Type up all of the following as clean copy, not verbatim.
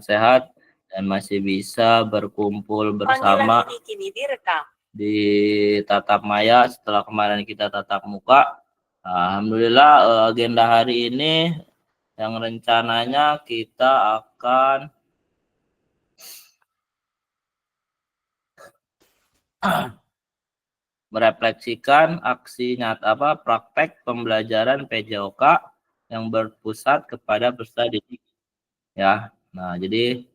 sehat dan masih bisa berkumpul bersama di tatap maya setelah kemarin kita tatap muka. Alhamdulillah, agenda hari ini yang rencananya kita akan merefleksikan aksi nyata praktek pembelajaran PJOK yang berpusat kepada peserta didik ya. Nah, jadi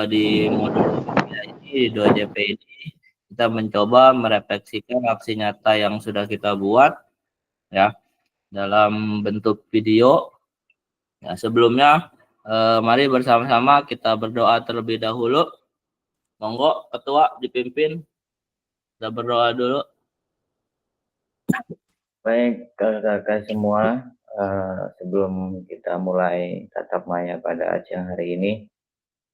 di modul ini, di 2JP ini kita mencoba merefleksikan aksi nyata yang sudah kita buat ya dalam bentuk video. Ya, sebelumnya mari bersama-sama kita berdoa terlebih dahulu. Monggo ketua dipimpin. Kita berdoa dulu. Baik, kakak-kakak semua, sebelum kita mulai tatap maya pada ajang hari ini,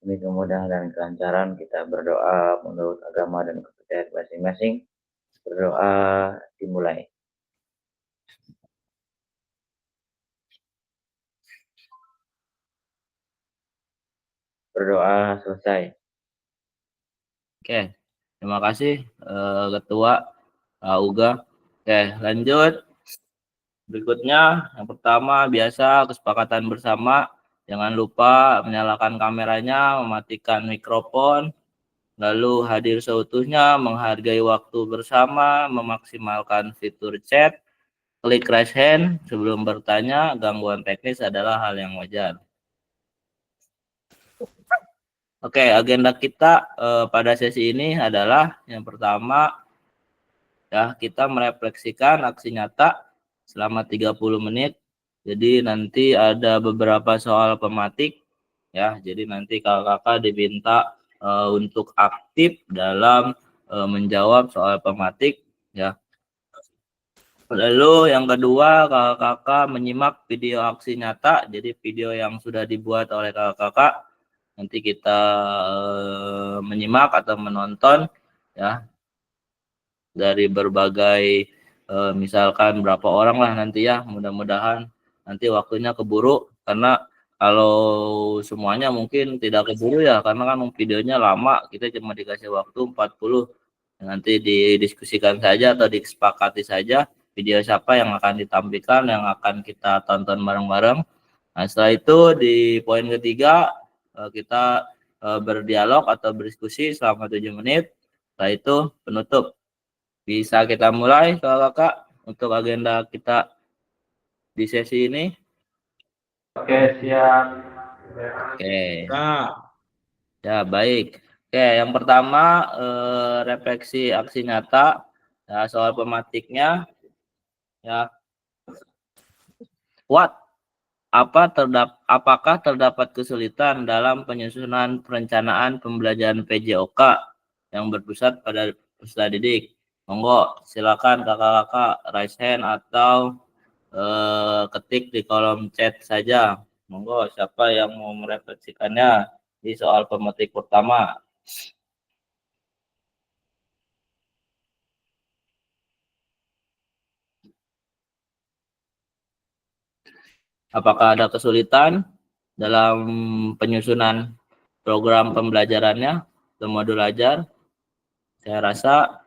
demi kemudahan dan kelancaran kita berdoa menurut agama dan kepercayaan masing-masing. Berdoa dimulai. Berdoa selesai. Oke, terima kasih Ketua Uga. Oke, lanjut. Berikutnya, yang pertama biasa kesepakatan bersama. Jangan lupa menyalakan kameranya, mematikan mikrofon, lalu hadir seutuhnya, menghargai waktu bersama, memaksimalkan fitur chat, klik raise hand sebelum bertanya. Gangguan teknis adalah hal yang wajar. Oke, agenda kita pada sesi ini adalah yang pertama ya, kita merefleksikan aksi nyata selama 30 menit. Jadi nanti ada beberapa soal pematik ya. Jadi nanti kakak-kakak diminta untuk aktif dalam menjawab soal pematik ya. Lalu yang kedua, kakak-kakak menyimak video aksi nyata. Jadi video yang sudah dibuat oleh kakak-kakak nanti kita menyimak atau menonton ya dari berbagai misalkan berapa orang lah nanti ya, mudah-mudahan nanti waktunya keburu, karena kalau semuanya mungkin tidak keburu ya, karena kan videonya lama, kita cuma dikasih waktu 40. Nanti didiskusikan saja atau disepakati saja video siapa yang akan ditampilkan, yang akan kita tonton bareng-bareng. Nah, setelah itu di poin ketiga kita berdialog atau berdiskusi selama 7 menit. Setelah itu penutup. Bisa kita mulai kakak untuk agenda kita di sesi ini. Oke, siap. Oke. Ya, baik. Oke, yang pertama refleksi aksi nyata ya, soal pematiknya ya. Apakah terdapat kesulitan dalam penyusunan perencanaan pembelajaran PJOK yang berpusat pada peserta didik? Monggo, silakan kakak-kakak raise hand atau ketik di kolom chat saja. Monggo, siapa yang mau merefleksikannya di soal pemetik pertama? Apakah ada kesulitan dalam penyusunan program pembelajarannya atau modul ajar? Saya rasa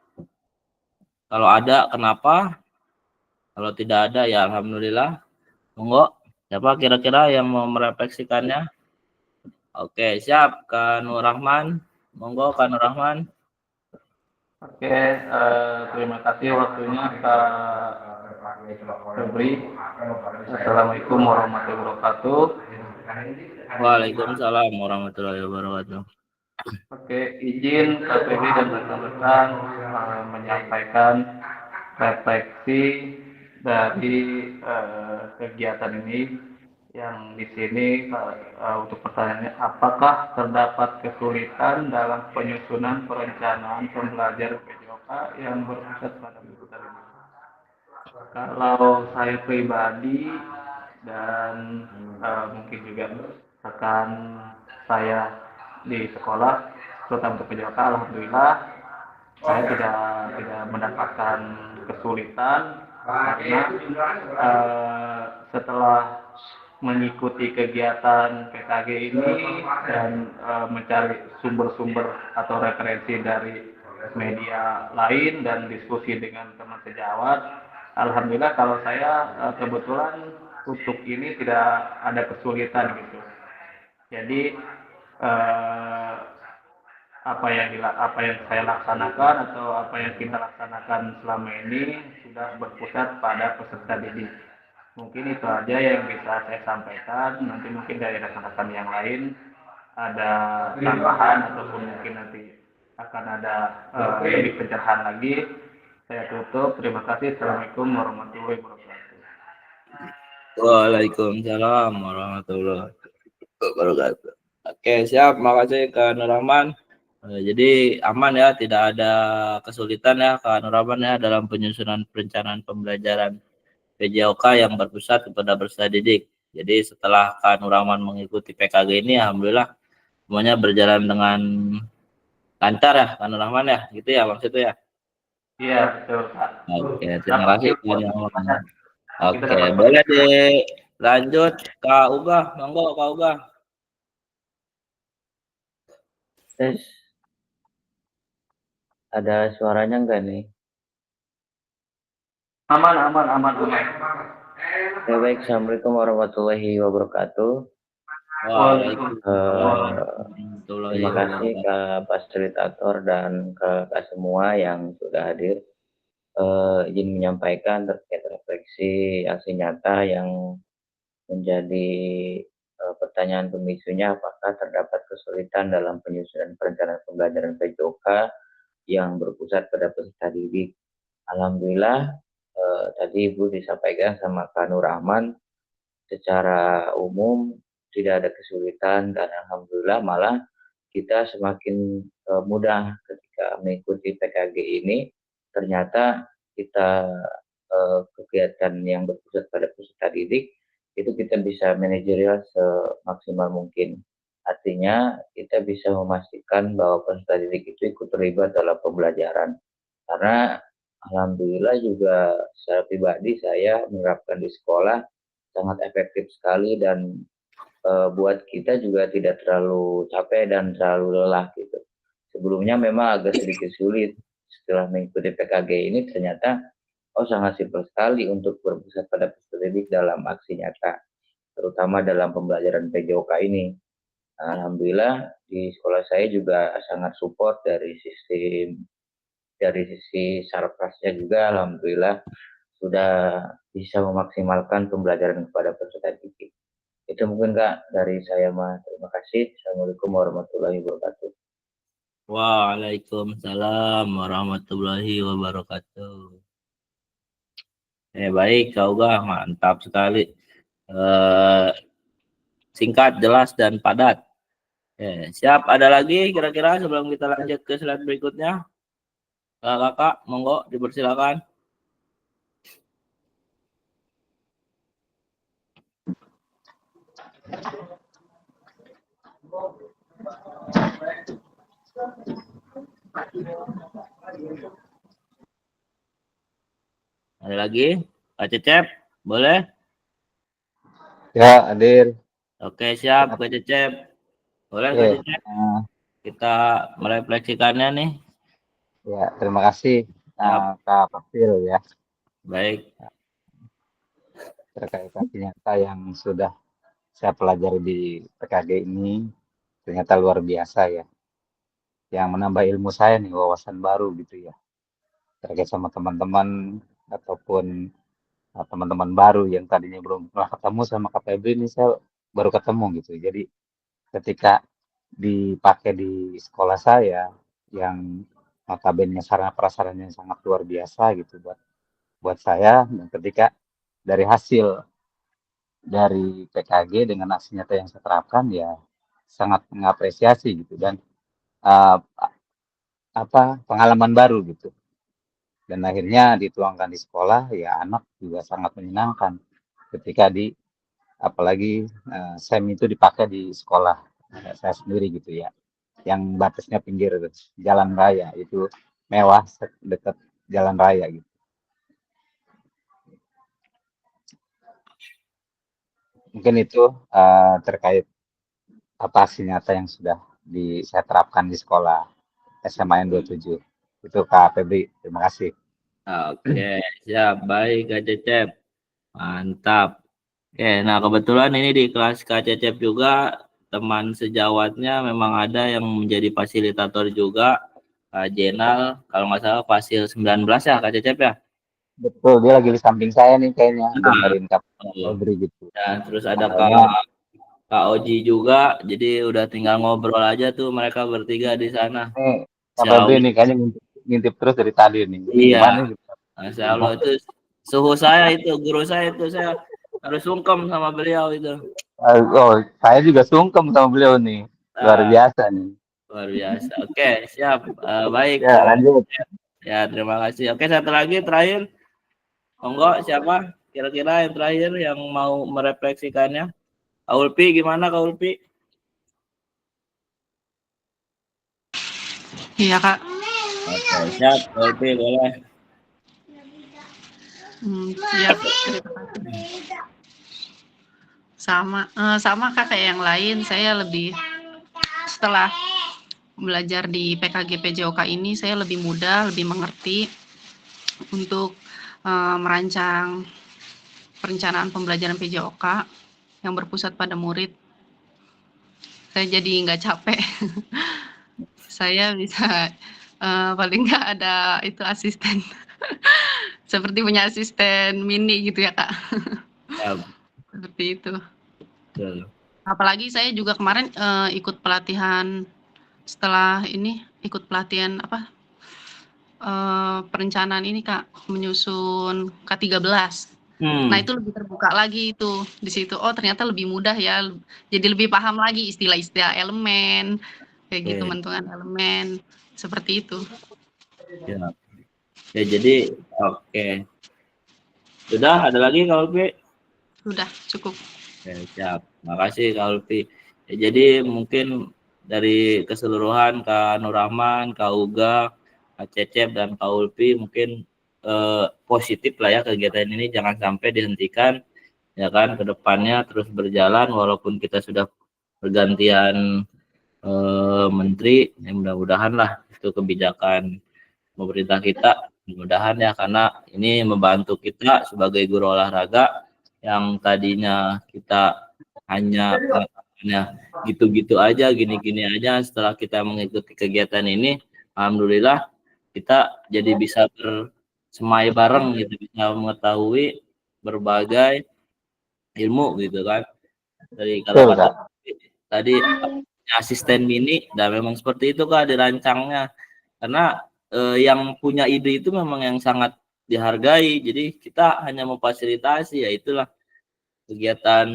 kalau ada, kenapa? Kalau tidak ada, ya alhamdulillah. Monggo, siapa kira-kira yang mau merefleksikannya? Oke, siap. Kak Nur Rahman. Monggo, Kak Nur Rahman. Oke, terima kasih waktunya Kak Febri. Assalamualaikum warahmatullahi wabarakatuh. Waalaikumsalam warahmatullahi wabarakatuh. Oke, izin Kak Febri dan rekan-rekan menyampaikan refleksi dari kegiatan ini, yang di sini untuk pertanyaannya, apakah terdapat kesulitan dalam penyusunan perencanaan pembelajaran PJOK yang berpusat pada peserta didik? Kalau saya pribadi dan mungkin juga rekan saya di sekolah, terutama untuk PJOK, alhamdulillah saya tidak mendapatkan kesulitan, karena setelah mengikuti kegiatan PKG ini dan mencari sumber-sumber atau referensi dari media lain dan diskusi dengan teman sejawat. Alhamdulillah kalau saya kebetulan untuk ini tidak ada kesulitan gitu. Jadi apa yang saya laksanakan atau apa yang kita laksanakan selama ini sudah berpusat pada peserta didik. Mungkin itu aja yang bisa saya sampaikan. Nanti mungkin dari rekan-rekan yang lain ada tambahan ataupun mungkin nanti akan ada lebih pencerahan lagi. Saya tutup. Terima kasih. Assalamualaikum warahmatullahi wabarakatuh. Waalaikumsalam warahmatullahi wabarakatuh. Oke, siap. Makasih Kak Nur Rahman. Jadi aman ya, tidak ada kesulitan ya Kak Nur Rahman ya dalam penyusunan perencanaan pembelajaran PJOK yang berpusat kepada peserta didik. Jadi setelah Kak Nur Rahman mengikuti PKG ini, alhamdulillah semuanya berjalan dengan lancar ya Kak Nur Rahman ya, gitu ya maksudnya ya. Iya, betul Pak. Oke, terima kasih Kak Nur Rahman. Oke, boleh dilanjut Kak Uga, monggo Kak Uga. Tes. Ada suaranya enggak nih? Aman. Oke, baik. Assalamualaikum warahmatullahi wabarakatuh. Terima kasih ke fasilitator dan ke semua yang sudah hadir. Izin menyampaikan terkait refleksi aksi nyata yang menjadi pertanyaan pemisunya, apakah terdapat kesulitan dalam penyusunan perencanaan pembelajaran PJOK yang berpusat pada peserta didik. Alhamdulillah tadi Ibu disampaikan sama Kak Nur Rahman secara umum tidak ada kesulitan dan alhamdulillah malah kita semakin mudah ketika mengikuti PKG ini. Ternyata kita kegiatan yang berpusat pada peserta didik itu kita bisa manajerial semaksimal mungkin. Artinya kita bisa memastikan bahwa peserta didik itu ikut terlibat dalam pembelajaran. Karena alhamdulillah juga secara pribadi saya menerapkan di sekolah sangat efektif sekali dan buat kita juga tidak terlalu capek dan terlalu lelah gitu. Sebelumnya memang agak sedikit sulit, setelah mengikuti PKG ini ternyata sangat simpel sekali untuk berpusat pada peserta didik dalam aksi nyata, terutama dalam pembelajaran PJOK ini. Alhamdulillah di sekolah saya juga sangat support dari sisi sarprasnya juga, alhamdulillah sudah bisa memaksimalkan pembelajaran kepada peserta didik. Itu mungkin Kak dari saya mah. Terima kasih. Assalamualaikum warahmatullahi wabarakatuh. Waalaikumsalam warahmatullahi wabarakatuh. Baik Kak Uga, mantap sekali. Singkat, jelas dan padat. Siap, ada lagi kira-kira sebelum kita lanjut ke slide berikutnya? Kakak, monggo dipersilakan. Ada lagi? Kak Cecep, boleh? Ya, hadir. Oke, siap Kak Cecep. Boleh Kak Cecep? Kita merefleksikannya nih. Ya, terima kasih Kak Fakil ya. Baik. Terkait aksi nyata yang sudah saya pelajari di PKG ini ternyata luar biasa ya. Yang menambah ilmu saya nih, wawasan baru gitu ya. Terkait sama teman-teman ataupun teman-teman baru yang tadinya belum pernah ketemu sama Kak Febri ini saya baru ketemu gitu. Jadi ketika dipakai di sekolah saya yang notabene sarana prasarannya sangat luar biasa gitu buat saya, dan ketika dari hasil dari PKG dengan aksi nyata yang saya terapkan ya sangat mengapresiasi gitu dan pengalaman baru gitu, dan akhirnya dituangkan di sekolah ya anak juga sangat menyenangkan ketika apalagi SEM itu dipakai di sekolah saya sendiri gitu ya, yang batasnya pinggir jalan raya, itu mewah dekat jalan raya gitu. Mungkin itu terkait apa aksi nyata yang sudah saya terapkan di sekolah SMA N 27. Itu Kak Febri, terima kasih. Oke, siap. Baik, Kak Cecep. Mantap. Oke, nah kebetulan ini di kelas Kak Cecep juga teman sejawatnya memang ada yang menjadi fasilitator juga, Kak Jenal, kalau nggak salah fasil 19 ya Kak Cecep ya. Betul, dia lagi di samping saya nih kayaknya, Nah, dengerin Kak oh. Febri gitu. Ya, terus ada Soalnya, Kak Oji juga, jadi udah tinggal ngobrol aja tuh mereka bertiga di sana. nih, Kak Insya Febri Allah. nih kayaknya ngintip terus dari tadi nih. Ini Iya, gimana nih? Masya Allah itu suhu saya itu, guru saya itu saya harus sungkem sama beliau itu. Oh, saya juga sungkem sama beliau nih. Luar Nah, biasa nih. luar biasa. Oke, siap. Baik, Ya, terima lanjut. kasih. Ya, terima kasih. Oke, satu lagi terakhir. Monggo, siapa? Kira-kira yang terakhir yang mau merefleksikannya? Kak Ulpi, gimana Kak Ulpi? Iya Kak. Oke, siap. Kak Ulpi, boleh. Siap. Terima kasih. Sama Kak kayak yang lain, saya lebih setelah belajar di PKG PJOK ini saya lebih mudah, lebih mengerti untuk merancang perencanaan pembelajaran PJOK yang berpusat pada murid. Saya jadi nggak capek. Saya bisa paling nggak ada itu asisten. Seperti punya asisten mini gitu ya Kak. Ya, Seperti itu. betul. Apalagi saya juga kemarin ikut pelatihan setelah ini ikut pelatihan apa perencanaan ini Kak, menyusun K13. Nah itu lebih terbuka lagi itu di situ. Oh ternyata lebih mudah ya. Jadi lebih paham lagi istilah-istilah elemen kayak gitu, Oke, menentukan elemen seperti itu. ya. Ya, jadi oke. Sudah ada lagi Kak Ulpi? Sudah cukup. Oke, siap. Makasih Kak Ulfi. Ya, jadi mungkin dari keseluruhan Kak Nur Rahman, Kak Uga, Kak Cecep, dan Kak Ulfi mungkin positif lah ya kegiatan ini, jangan sampai dihentikan ya kan, ke depannya terus berjalan walaupun kita sudah pergantian menteri, ya mudah-mudahan lah itu kebijakan pemerintah kita, mudah-mudahan ya, karena ini membantu kita sebagai guru olahraga yang tadinya kita hanya pengetahuannya gitu-gitu aja, gini-gini aja. Setelah kita mengikuti kegiatan ini, alhamdulillah kita jadi bisa bersemai bareng gitu, bisa mengetahui berbagai ilmu gitu kan. Dari kalau Betul, kata Kak. tadi asisten mini, dan memang seperti itu Kak dirancangnya. Karena yang punya ide itu memang yang sangat dihargai. Jadi kita hanya memfasilitasi, ya itulah kegiatan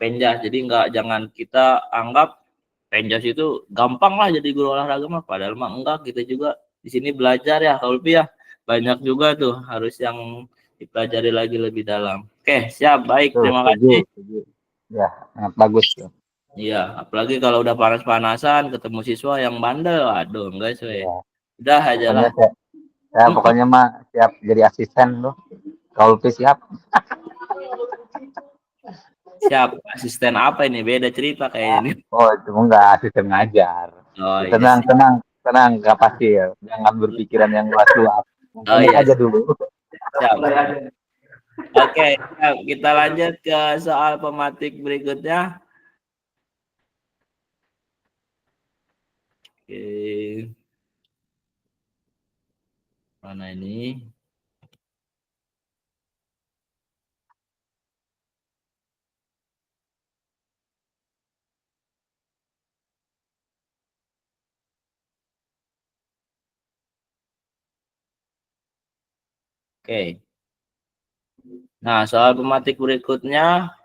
penjas. Jadi jangan kita anggap penjas itu gampang lah jadi guru olahraga mah, padahal mah enggak. Kita juga di sini belajar ya kalau ya, banyak juga tuh harus yang dipelajari lagi lebih dalam. Oke, siap, baik, Betul, terima setuju, kasih. setuju. Ya, sangat bagus tuh. Iya, apalagi kalau udah panas-panasan ketemu siswa yang bandel, aduh enggak sih. Ya, Udah aja lah. pokoknya mah siap jadi asisten loh. Kalau siap. Siap, asisten apa ini? Beda cerita kayaknya ini. Oh, itu enggak asisten ngajar. Oh iya, Tenang, siap. tenang, tenang, enggak pasti ya. Jangan berpikiran yang luas-luas. Oh Pendek iya, aja dulu. siap. Oke, siap. Kita lanjut ke soal pematik berikutnya. Oke. Mana ini? Oke. Nah, soal pematik berikutnya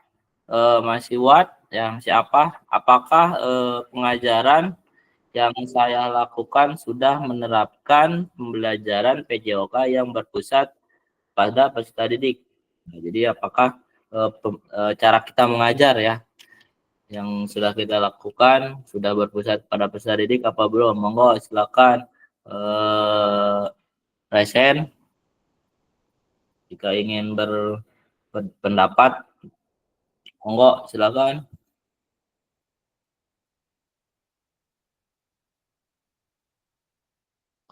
masih Watt yang siapa? Apakah pengajaran yang saya lakukan sudah menerapkan pembelajaran PJOK yang berpusat pada peserta didik? Nah, jadi apakah cara kita mengajar ya yang sudah kita lakukan sudah berpusat pada peserta didik apa belum? Monggo silakan resen jika ingin berpendapat. Monggo, silakan.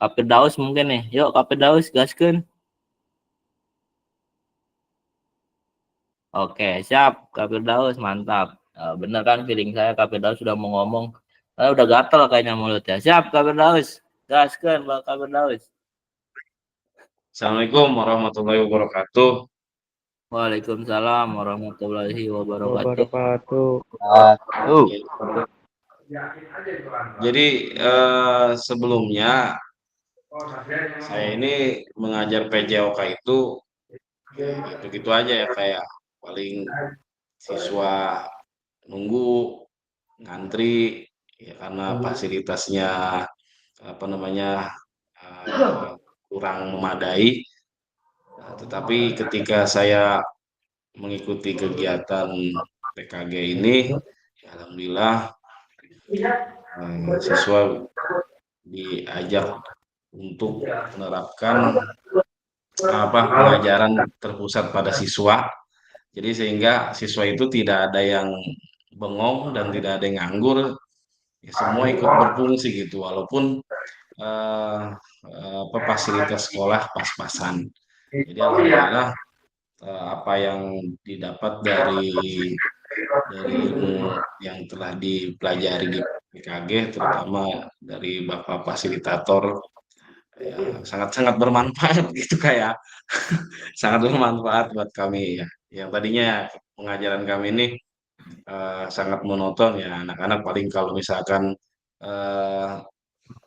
Kak Firdaus mungkin nih. Yuk Kak Firdaus, gaskeun. Oke, siap Kak Firdaus, mantap. Bener kan feeling saya Kak Firdaus sudah mau ngomong. Saya udah gatel kayaknya mulutnya. Siap Kak Firdaus. Gaskeun Kak Firdaus. Assalamualaikum warahmatullahi wabarakatuh. Waalaikumsalam warahmatullahi wabarakatuh. Satu. Jadi sebelumnya saya ini mengajar PJOK itu gitu-gitu aja ya, kayak paling siswa nunggu ngantri ya karena fasilitasnya apa namanya kurang memadai. Nah, tetapi ketika saya mengikuti kegiatan PKG ini, ya alhamdulillah siswa diajak untuk menerapkan pengajaran terpusat pada siswa. Jadi sehingga siswa itu tidak ada yang bengong dan tidak ada yang nganggur, ya semua ikut berfungsi gitu, walaupun fasilitas sekolah pas-pasan. Jadi alhamdulillah apa yang didapat dari ilmu yang telah dipelajari di PKG, terutama dari Bapak Fasilitator, ya sangat-sangat bermanfaat gitu, kayak sangat bermanfaat buat kami ya. Yang tadinya pengajaran kami ini sangat monoton ya, anak-anak paling kalau misalkan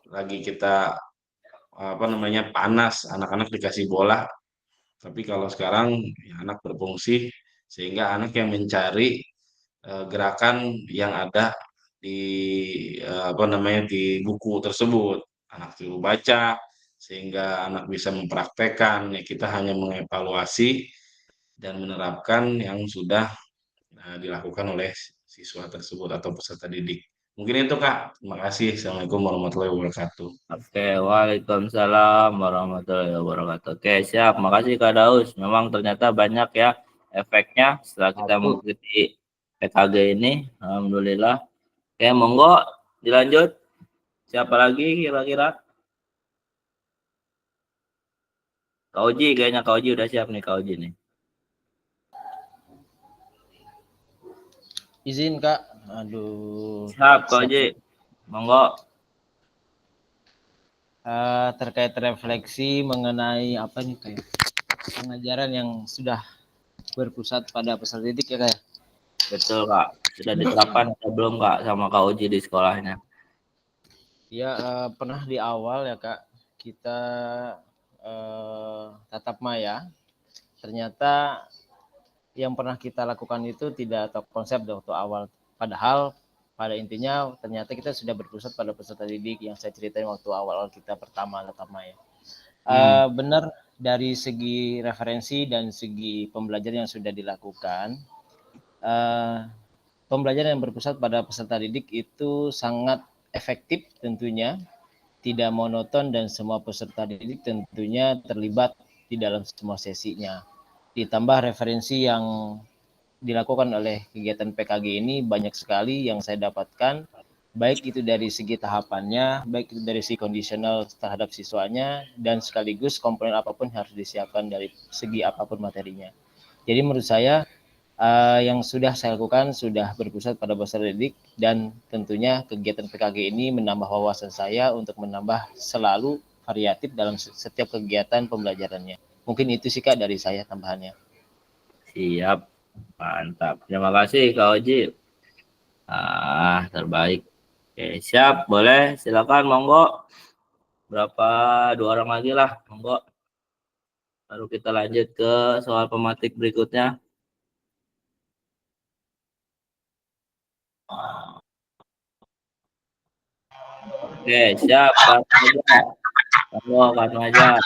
lagi kita panas, anak-anak dikasih bola. Tapi kalau sekarang ya, anak berfungsi sehingga anak yang mencari gerakan yang ada di di buku tersebut, anak suruh baca sehingga anak bisa mempraktekkan, ya kita hanya mengevaluasi dan menerapkan yang sudah dilakukan oleh siswa tersebut atau peserta didik. Mungkin itu Kak. Terima kasih. Assalamualaikum warahmatullahi wabarakatuh. Oke, waalaikumsalam warahmatullahi wabarakatuh. Oke, siap. Makasih Kak Daus. Memang ternyata banyak ya efeknya setelah kita mengikuti PKG ini. Alhamdulillah. Oke, monggo dilanjut. Siapa lagi kira-kira? Kak Oji, kayaknya Kak Oji udah siap nih Kak Oji nih. Izin Kak, aduh. Siap Kak Oji, monggo. Terkait refleksi mengenai apa nih kayak pengajaran yang sudah berpusat pada peserta didik ya Kak. Betul Kak, sudah diterapkan atau belum Kak sama Kak Oji di sekolahnya? Ya pernah di awal ya Kak, kita tatap maya. Ternyata yang pernah kita lakukan itu tidak terkonsep waktu awal. Padahal pada intinya ternyata kita sudah berpusat pada peserta didik yang saya ceritain waktu awal kita pertama tatap maya. Benar dari segi referensi dan segi pembelajaran yang sudah dilakukan, pembelajaran yang berpusat pada peserta didik itu sangat efektif tentunya, tidak monoton dan semua peserta didik tentunya terlibat di dalam semua sesinya. Ditambah referensi yang dilakukan oleh kegiatan PKG ini banyak sekali yang saya dapatkan, baik itu dari segi tahapannya, baik itu dari segi kondisional terhadap siswanya, dan sekaligus komponen apapun harus disiapkan dari segi apapun materinya. Jadi menurut saya yang sudah saya lakukan sudah berpusat pada peserta didik, dan tentunya kegiatan PKG ini menambah wawasan saya untuk menambah selalu variatif dalam setiap kegiatan pembelajarannya. Mungkin itu sih Kak dari saya tambahannya. Siap. Mantap. Terima kasih Kak Oji. Terbaik. Oke, siap. Boleh. Silakan monggo. Berapa 2 orang lagi lah, monggo. Baru kita lanjut ke soal pematik berikutnya. Oke, siap Kak Maja. Monggo Kak Maja.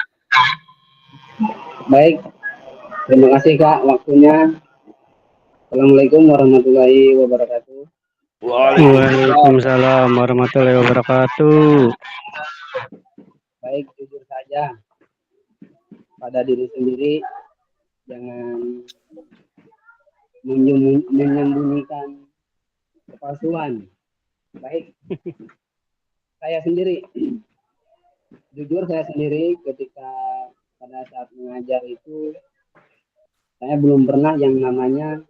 Baik, terima kasih Kak waktunya. Assalamualaikum warahmatullahi wabarakatuh. Waalaikumsalam warahmatullahi wabarakatuh. Baik, jujur saja pada diri sendiri, jangan menyembunyikan kepalsuan. Baik, saya sendiri, jujur saya sendiri ketika pada saat mengajar itu, saya belum pernah yang namanya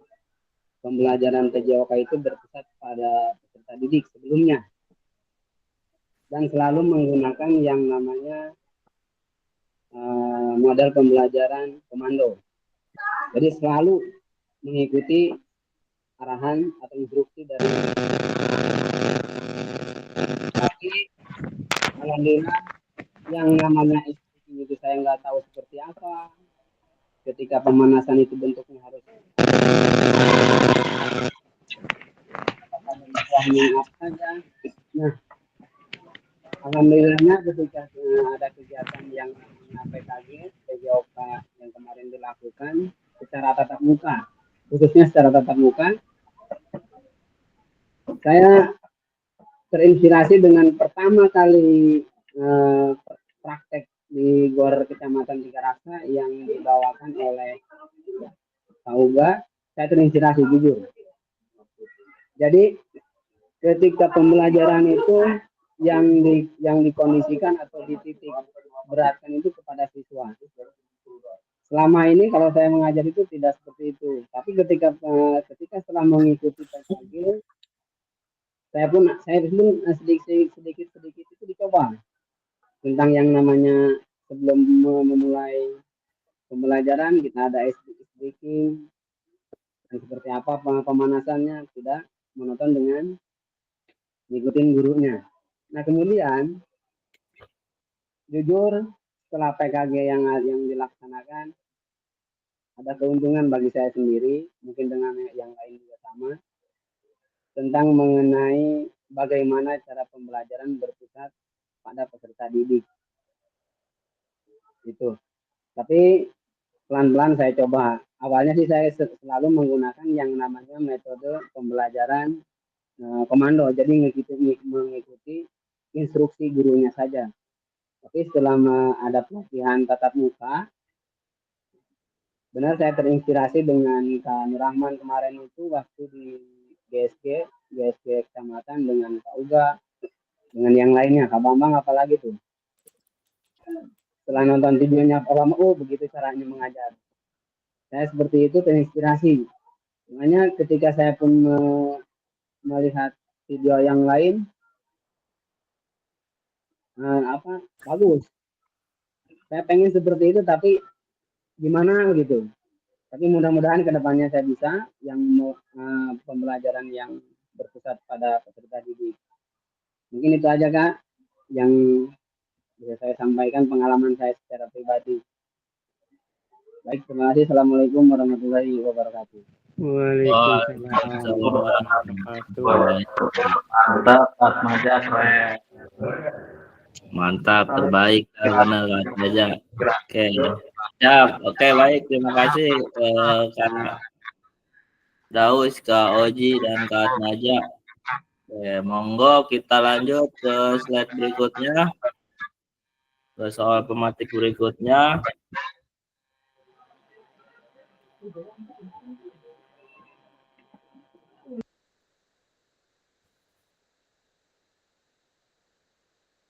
pembelajaran PJOK itu berpusat pada peserta didik sebelumnya. Dan selalu menggunakan yang namanya model pembelajaran komando. Jadi selalu mengikuti arahan atau instruksi dari. Tapi alhamdulillah yang namanya instruksi itu saya nggak tahu seperti apa. Ketika pemanasan itu bentuknya harus apa saja. Nah, alhamdulillahnya ketika ada kegiatan yang PKG, PJOK yang kemarin dilakukan secara tatap muka, khususnya secara tatap muka, saya terinspirasi dengan pertama kali praktek di GOR Kecamatan Tigaraksa yang dibawakan oleh Pak Uga. Saya terinspirasi jujur. Jadi ketika pembelajaran itu yang dikondisikan atau dititik beratkan itu kepada siswa. Selama ini kalau saya mengajar itu tidak seperti itu. Tapi ketika setelah mengikuti PKG, saya pun sedikit itu dicoba tentang yang namanya sebelum memulai pembelajaran kita ada speaking dan seperti apa pemanasannya, tidak monoton dengan ngikutin gurunya. Nah kemudian jujur setelah PKG yang dilaksanakan ada keuntungan bagi saya sendiri, mungkin dengan yang lain juga sama, tentang mengenai bagaimana cara pembelajaran berpusat pada peserta didik. Itu. Tapi pelan-pelan saya coba. Awalnya sih saya selalu menggunakan yang namanya metode pembelajaran komando. Jadi mengikuti instruksi gurunya saja. Tapi setelah ada pelatihan tatap muka, benar saya terinspirasi dengan Kak Nurrahman kemarin itu waktu di GSG Kecamatan dengan Pak Uga, dengan yang lainnya, Kak Bambang apalagi tuh. Setelah nonton videonya Pak Bambang, oh begitu caranya mengajar. Saya seperti itu terinspirasi. Makanya ketika saya pun melihat video yang lain, bagus. Saya pengen seperti itu, tapi gimana gitu. Tapi mudah-mudahan kedepannya saya bisa yang pembelajaran yang berpusat pada peserta didik. Mungkin itu aja Kak yang bisa saya sampaikan pengalaman saya secara pribadi. Baik, terima kasih. Assalamualaikum warahmatullahi wabarakatuh. Waalaikumsalam warahmatullahi wabarakatuh. Mantap, Pak Maja, keren. Mantap, terbaik, benar aja. Oke, siap. Oke, baik. Terima kasih Kak Daus, Kak Oji, dan Kak Naja. Oke, monggo kita lanjut ke slide berikutnya. Ke soal pematik berikutnya.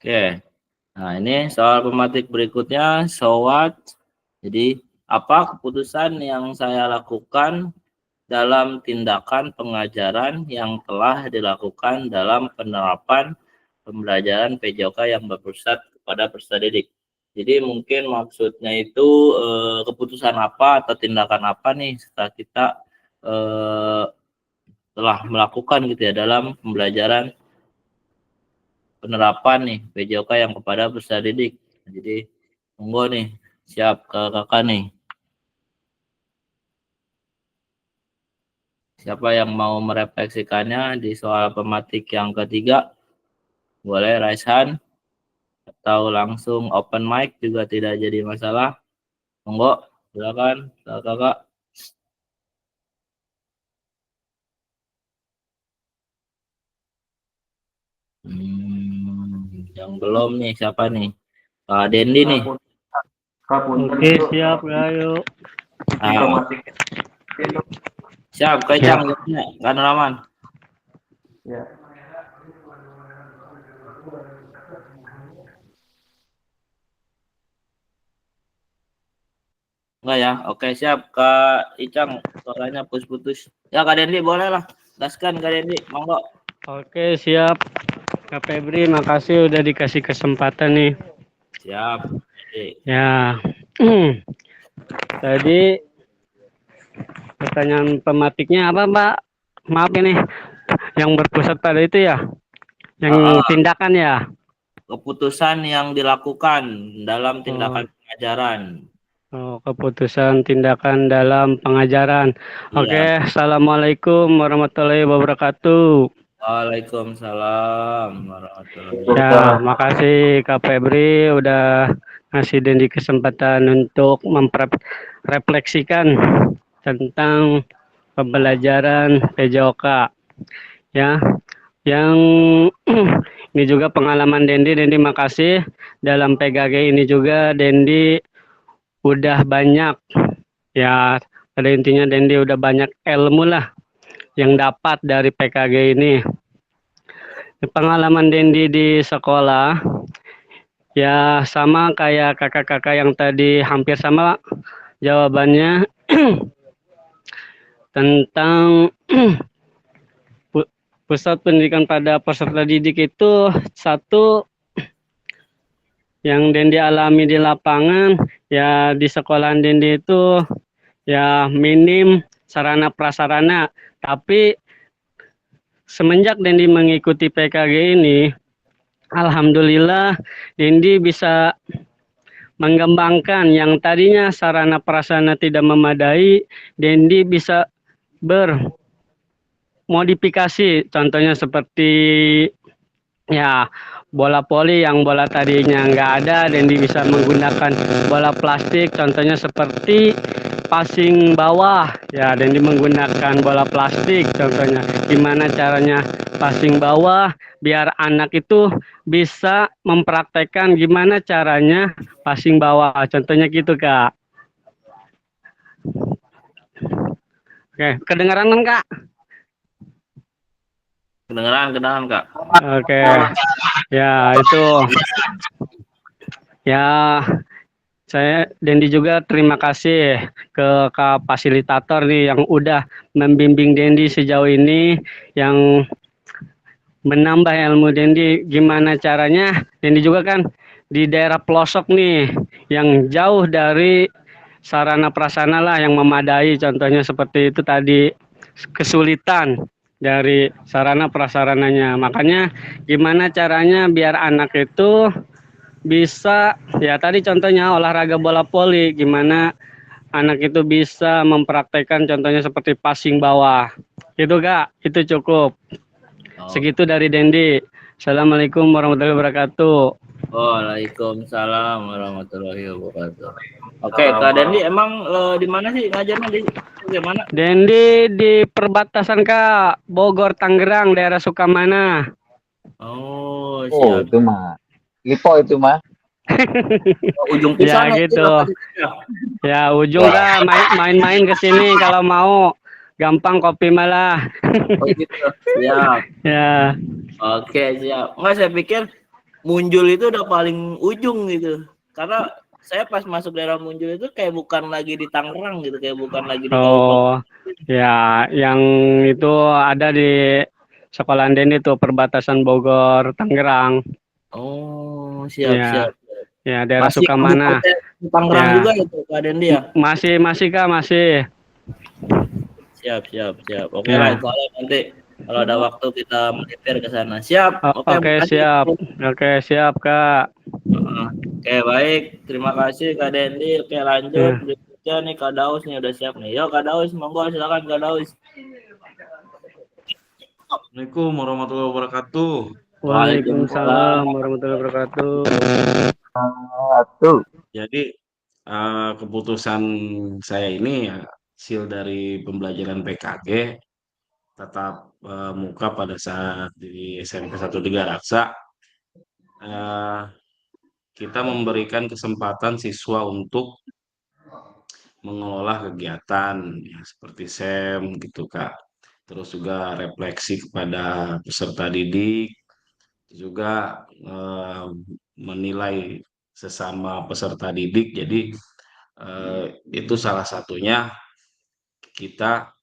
Oke, nah ini soal pematik berikutnya, so what? Jadi, apa keputusan yang saya lakukan dalam tindakan pengajaran yang telah dilakukan dalam penerapan pembelajaran PJOK yang berpusat kepada peserta didik? Jadi mungkin maksudnya itu keputusan apa atau tindakan apa nih setelah kita telah melakukan gitu ya dalam pembelajaran penerapan nih PJOK yang kepada peserta didik. Jadi monggo nih, siap kakak nih. Siapa yang mau merefleksikannya di soal pematik yang ketiga? Boleh raise hand atau langsung open mic juga tidak jadi masalah. Monggo, silakan kakak. Yang belum nih siapa nih? Kak Dendi nih. Oke, siap, ayo. Siap, Kak Icang, Kak Nuraman. Ya. Enggak ya? Oke, siap. Kak Icang, suaranya putus-putus. Ya, Kak Dendi, boleh lah. Gaskan, Kak Dendi. Monggo. Oke, siap. Kak Febri, makasih udah dikasih kesempatan nih. Siap. Ya, tadi pertanyaan pematiknya apa, Mbak? Maaf ini, yang berpusat pada itu ya, yang tindakan ya. Keputusan yang dilakukan dalam tindakan pengajaran. Oh, keputusan tindakan dalam pengajaran. Oke, Iya. Assalamualaikum warahmatullahi wabarakatuh. Waalaikumsalam warahmatullahi Ya, wabarakatuh. makasih Kak Febri udah ngasih Dendi kesempatan untuk memrefleksikan tentang pembelajaran PJOK. Ya, yang ini juga pengalaman Dendi makasih dalam PKG ini juga Dendi udah banyak ya, pada intinya Dendi udah banyak ilmu lah yang dapat dari PKG ini. Pengalaman Dendi di sekolah ya sama kayak kakak-kakak yang tadi hampir sama jawabannya tentang pusat pendidikan pada peserta didik itu satu yang Dendi alami di lapangan ya di sekolah Dendi itu ya minim sarana prasarana, tapi semenjak Dendi mengikuti PKG ini alhamdulillah Dendi bisa mengembangkan yang tadinya sarana prasarana tidak memadai, Dendi bisa bermodifikasi, contohnya seperti ya bola voli yang bola tadinya nggak ada, Dendi bisa menggunakan bola plastik, contohnya seperti passing bawah, ya Dendi menggunakan bola plastik, contohnya gimana caranya passing bawah biar anak itu bisa mempraktekkan gimana caranya passing bawah, contohnya gitu Kak. Oke, kedengaran kan Kak? Kedengeran Kak. Oke, ya itu ya saya Dendi juga terima kasih ke Kak fasilitator nih yang udah membimbing Dendi sejauh ini, yang menambah ilmu Dendi gimana caranya. Dendi juga kan di daerah pelosok nih yang jauh dari sarana prasarana lah yang memadai, contohnya seperti itu tadi kesulitan dari sarana prasarananya. Makanya gimana caranya biar anak itu bisa ya tadi contohnya olahraga bola voli, gimana anak itu bisa mempraktekkan contohnya seperti passing bawah. Itu Kak, itu cukup. Segitu dari Dendi. Assalamualaikum warahmatullahi wabarakatuh. Waalaikumsalam warahmatullahi wabarakatuh. Oke, Kak Dendi emang di mana sih ngajarnya, di mana? Dendi di perbatasan Kak, Bogor Tangerang, daerah Sukamana. Oh, Oh, siap. itu mah. Lipo itu mah. Ujung Ya pisang gitu. Ya ujung Kak, main-main ke sini kalau mau. Gampang kopi malah. Oh gitu. Siap. Ya. Oke, siap. Enggak, saya pikir Munjul itu udah paling ujung gitu. Karena saya pas masuk daerah Munjul itu kayak bukan lagi di Tangerang gitu, kayak bukan lagi di Oh, kabupaten. ya yang itu ada di sekolah Dendi itu perbatasan Bogor Tangerang. Oh, siap, Ya. siap. Ya, daerah Masih Sukamana. Tangerang Ya. juga itu Kak Dendi ya? Masih Kak, masih. Siap. Oke Ya. lah, soalnya nanti kalau ada waktu kita melipir ke sana. Siap. Oke, siap. Oke, siap Kak. Oke, baik. Terima kasih Kak Dendi. Oke, lanjut. Ya. Berikutnya nih Kak Daus nih udah siap nih. Yuk Kak Daus, monggo silakan Kak Daus. Assalamualaikum warahmatullahi wabarakatuh. Waalaikumsalam warahmatullahi wabarakatuh. Jadi keputusan saya ini hasil dari pembelajaran PKG tatap muka pada saat di SMP 1 Tiga Raksa. Kita memberikan kesempatan siswa untuk mengelola kegiatan ya, seperti SEM gitu Kak. Terus juga refleksi kepada peserta didik, juga menilai sesama peserta didik. Jadi itu salah satunya kita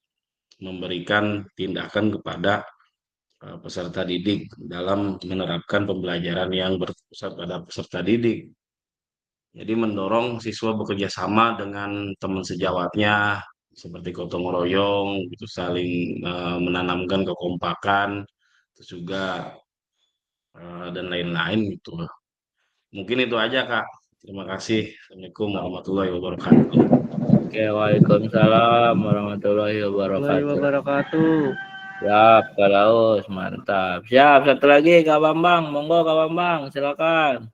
memberikan tindakan kepada peserta didik dalam menerapkan pembelajaran yang berpusat pada peserta didik. Jadi mendorong siswa bekerja sama dengan teman sejawatnya, seperti gotong royong, itu saling menanamkan kekompakan, terus juga dan lain-lain gitu. Mungkin itu aja Kak. Terima kasih. Assalamualaikum warahmatullahi wabarakatuh. Oke, waalaikumsalam warahmatullahi Warahmatullahi wabarakatuh. wabarakatuh. Siap, Kak Laus, mantap. Siap, satu lagi Kak Bambang, monggo Kak Bambang, silakan.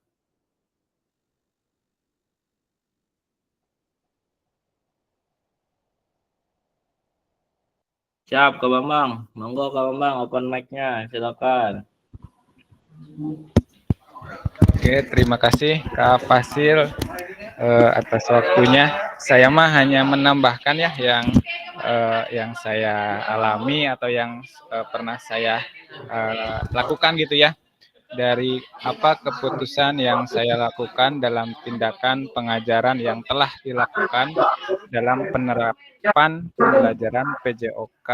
Siap, Kak Bambang, monggo Kak Bambang, open mic-nya, silakan. Oke, terima kasih Kak Fasil atas waktunya. Saya mah hanya menambahkan ya yang saya alami atau yang pernah saya lakukan gitu ya. Dari apa keputusan yang saya lakukan dalam tindakan pengajaran yang telah dilakukan dalam penerapan pembelajaran PJOK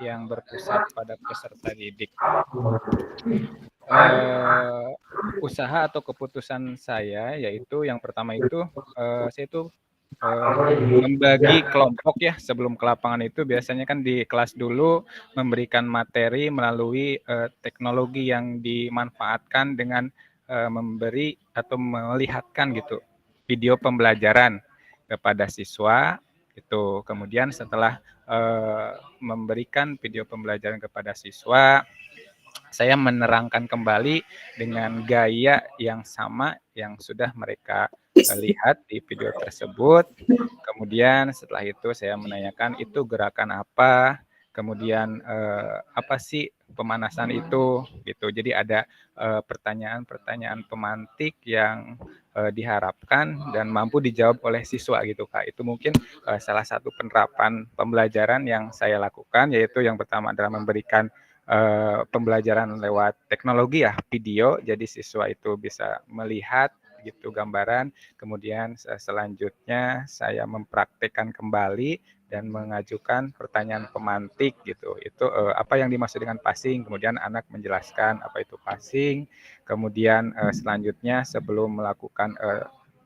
yang berpusat pada peserta didik. Usaha atau keputusan saya yaitu yang pertama itu saya itu membagi kelompok ya. Sebelum ke lapangan itu biasanya kan di kelas dulu memberikan materi melalui teknologi yang dimanfaatkan dengan memberi atau melihatkan gitu video pembelajaran kepada siswa itu. Kemudian setelah memberikan video pembelajaran kepada siswa, saya menerangkan kembali dengan gaya yang sama yang sudah mereka lihat di video tersebut. Kemudian setelah itu saya menanyakan itu gerakan apa, kemudian apa sih pemanasan itu gitu. Jadi ada pertanyaan-pertanyaan pemantik yang diharapkan dan mampu dijawab oleh siswa gitu Kak. Itu mungkin salah satu penerapan pembelajaran yang saya lakukan, yaitu yang pertama adalah memberikan pembelajaran lewat teknologi ya, video, jadi siswa itu bisa melihat gitu gambaran. Kemudian selanjutnya saya mempraktekkan kembali dan mengajukan pertanyaan pemantik gitu. Itu apa yang dimaksud dengan passing, kemudian anak menjelaskan apa itu passing. Kemudian selanjutnya sebelum melakukan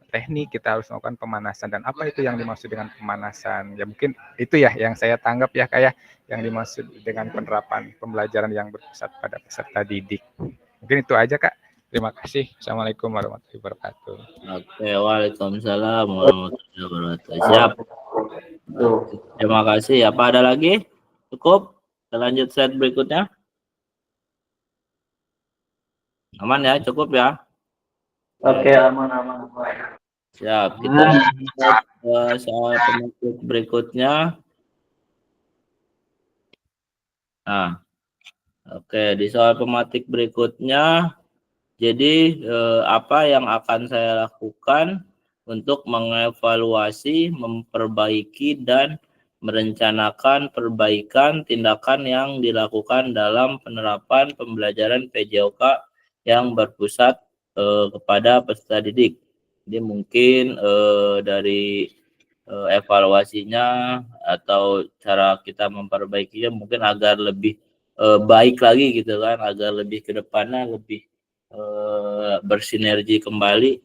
teknik kita harus melakukan pemanasan, dan apa itu yang dimaksud dengan pemanasan. Ya mungkin itu ya yang saya tanggap ya kayak yang dimaksud dengan penerapan pembelajaran yang berpusat pada peserta didik. Mungkin itu aja Kak. Terima kasih. Assalamualaikum warahmatullahi wabarakatuh. Oke, waalaikumsalam warahmatullahi wabarakatuh. Siap. Terima kasih. Apa ada lagi? Cukup? Kita lanjut slide berikutnya. Aman ya? Cukup ya? Oke, aman. Siap. Kita lihat soal penutup berikutnya. Nah, oke, di soal pematik berikutnya, jadi apa yang akan saya lakukan untuk mengevaluasi, memperbaiki, dan merencanakan perbaikan tindakan yang dilakukan dalam penerapan pembelajaran PJOK yang berpusat kepada peserta didik. Jadi mungkin dari evaluasinya atau cara kita memperbaikinya mungkin agar lebih baik lagi gitu kan, agar lebih ke depannya lebih bersinergi kembali.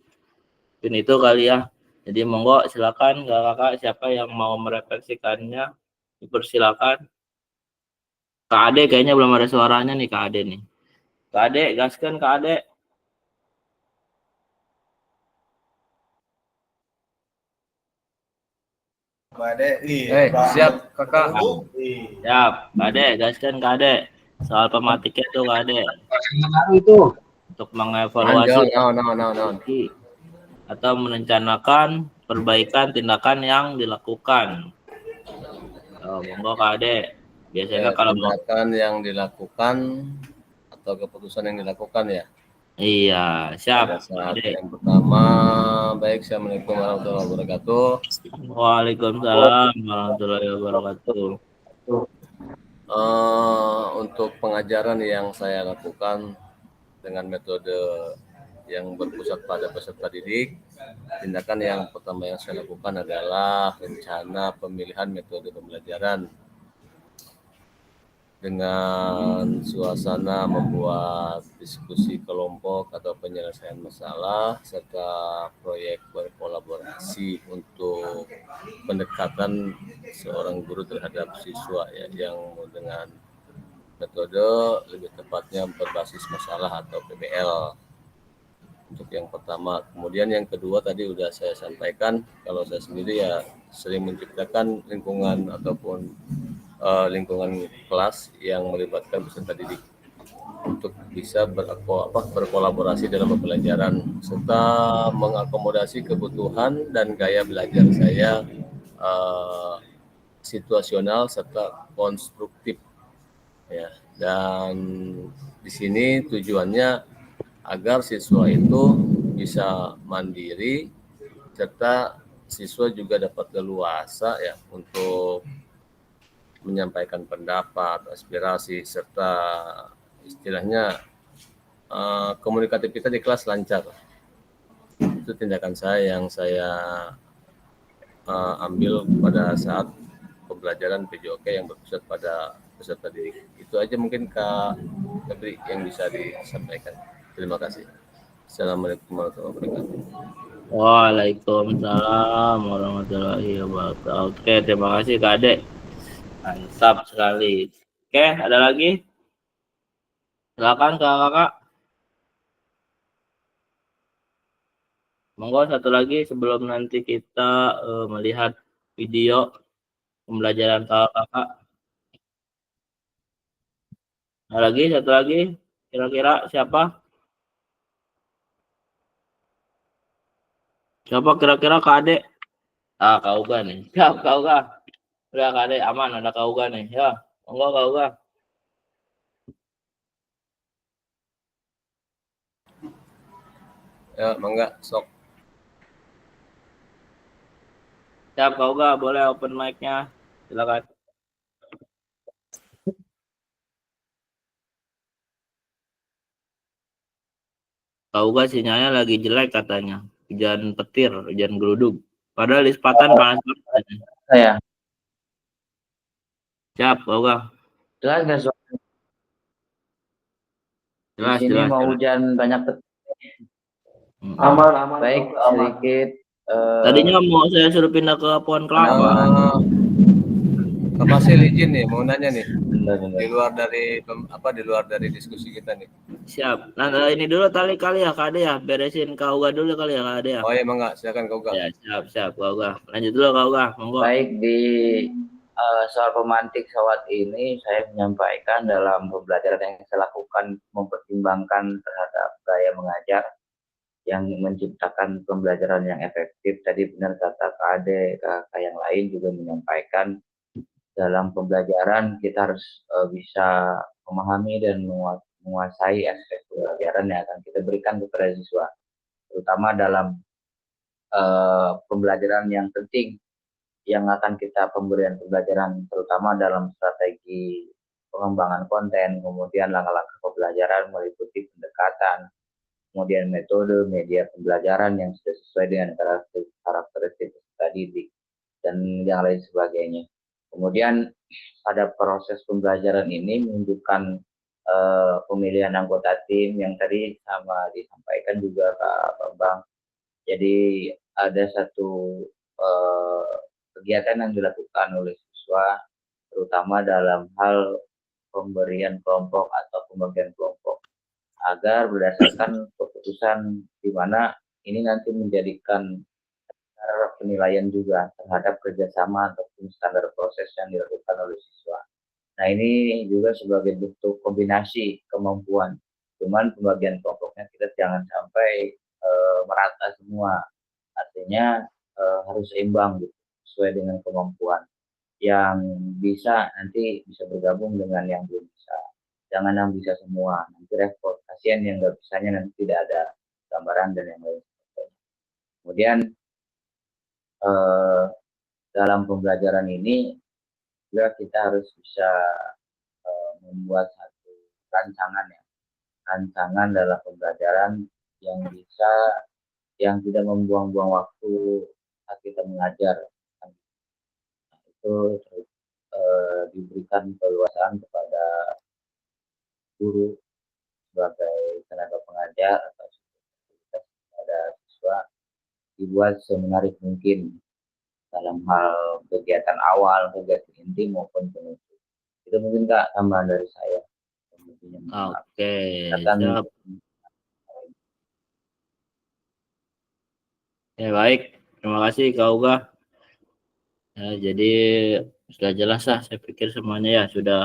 Mungkin itu kali ya. Jadi monggo silakan kakak siapa yang mau merefleksikannya, dipersilakan. Kak Ade kayaknya belum ada suaranya nih Kak Ade nih. Kak Ade, gaskan Kak Ade. Siap kakak. Siap, Kak Ade, gaskan Kak Ade. Soal pematiknya tuh Kak Ade. Itu Untuk mengevaluasi No. atau merencanakan perbaikan tindakan yang dilakukan. Oh, monggo Kak Ade. Biasanya kalau tindakan yang dilakukan atau keputusan yang dilakukan ya. Iya, siap. Pada saat Adik. yang pertama, baik, Assalamualaikum warahmatullahi wabarakatuh. Waalaikumsalam warahmatullahi wabarakatuh. Untuk pengajaran yang saya lakukan dengan metode yang berpusat pada peserta didik, tindakan yang pertama yang saya lakukan adalah rencana pemilihan metode pembelajaran dengan suasana membuat diskusi kelompok atau penyelesaian masalah serta proyek berkolaborasi untuk pendekatan seorang guru terhadap siswa ya, yang dengan metode lebih tepatnya berbasis masalah atau PBL. Untuk yang pertama, kemudian yang kedua tadi udah saya sampaikan, kalau saya sendiri ya sering menciptakan lingkungan ataupun lingkungan kelas yang melibatkan peserta didik untuk bisa berkolaborasi dalam pembelajaran serta mengakomodasi kebutuhan dan gaya belajar saya situasional serta konstruktif ya. Dan di sini tujuannya agar siswa itu bisa mandiri serta siswa juga dapat leluasa ya untuk menyampaikan pendapat, aspirasi, serta istilahnya komunikatif kita di kelas lancar. Itu tindakan saya yang saya ambil pada saat pembelajaran PJOK yang berpusat pada peserta didik. Itu aja mungkin Kak Febri yang bisa disampaikan. Terima kasih. Assalamualaikum warahmatullahi wabarakatuh. Waalaikumsalam warahmatullahi wabarakatuh. Oke, terima kasih Kak Ade. Mantap sekali. Oke, ada lagi? Silakan kakak. Monggo satu lagi sebelum nanti kita melihat video pembelajaran kakak. Ada lagi, satu lagi. Kira-kira siapa? Siapa kira-kira Kak Ade? Kak Uga nih. Siap Kak Uga. Udah Kak Ade aman, ada Kak Uga nih. Ya, monggo Kak Uga. Ya, mangga sok. Siap Kak Uga, boleh open mic-nya. Silakan. Kak Uga sinyalnya lagi jelek katanya. Hujan petir, hujan geludug. Padahal di Sepatan panas banget. Saya. Siap Kak Uga. Jelas nggak suara? Jelas, Di sini jelas, mau jelas. hujan banyak petir. Aman. Baik, sedikit. Tadinya mau saya suruh pindah ke pohon kelapa. Kak Fasil izin nih, mau nanya nih. Bentar. Di luar dari diskusi kita nih. Siap. Nah, ini dulu kali ya Kak Ade ya. Beresin Kak Uga dulu kali ya Kak Ade ya. Oh ya, mangga, silakan Kak Uga. Ya, siap Kak Uga. Lanjut dulu Kak Uga, monggo. Baik, di soal pemantik sawat ini saya menyampaikan dalam pembelajaran yang saya lakukan mempertimbangkan terhadap gaya mengajar yang menciptakan pembelajaran yang efektif. Tadi benar kata Kak Ade, kakak yang lain juga menyampaikan dalam pembelajaran kita harus bisa memahami dan menguasai aspek pembelajaran yang akan kita berikan kepada siswa, terutama dalam pembelajaran yang penting yang akan kita pemberian pembelajaran, terutama dalam strategi pengembangan konten, kemudian langkah-langkah pembelajaran meliputi pendekatan, kemudian metode media pembelajaran yang sudah sesuai dengan karakteristik peserta didik dan yang lain sebagainya. Kemudian pada proses pembelajaran ini menunjukkan pemilihan anggota tim yang tadi sama disampaikan juga Kak Bambang. Jadi ada satu kegiatan yang dilakukan oleh siswa, terutama dalam hal pemberian kelompok atau pembagian kelompok, agar berdasarkan keputusan di mana ini nanti menjadikan penilaian juga terhadap kerjasama ataupun standar proses yang dilakukan oleh siswa. Nah, ini juga sebagai bentuk kombinasi kemampuan. Cuman pembagian kelompoknya kita jangan sampai merata semua. Artinya harus seimbang gitu, sesuai dengan kemampuan. Yang bisa nanti bisa bergabung dengan yang belum bisa. jangan yang bisa semua, nanti repot, kasihan yang nggak bisanya nanti tidak ada gambaran dan yang lain. Kemudian dalam pembelajaran ini juga kita harus bisa membuat satu rancangan ya, rancangan dalam pembelajaran yang bisa, yang tidak membuang-buang waktu saat kita mengajar. Nah, itu diberikan keleluasaan kepada guru sebagai tenaga pengajar atau kepada siswa, dibuat semenarik mungkin dalam hal kegiatan awal, kegiatan inti maupun penutup. Itu mungkin Kak tambahan dari saya. Oke, Silakan. siap. Ya baik, terima kasih Kak Uga. Ya, jadi sudah jelas lah, saya pikir semuanya ya sudah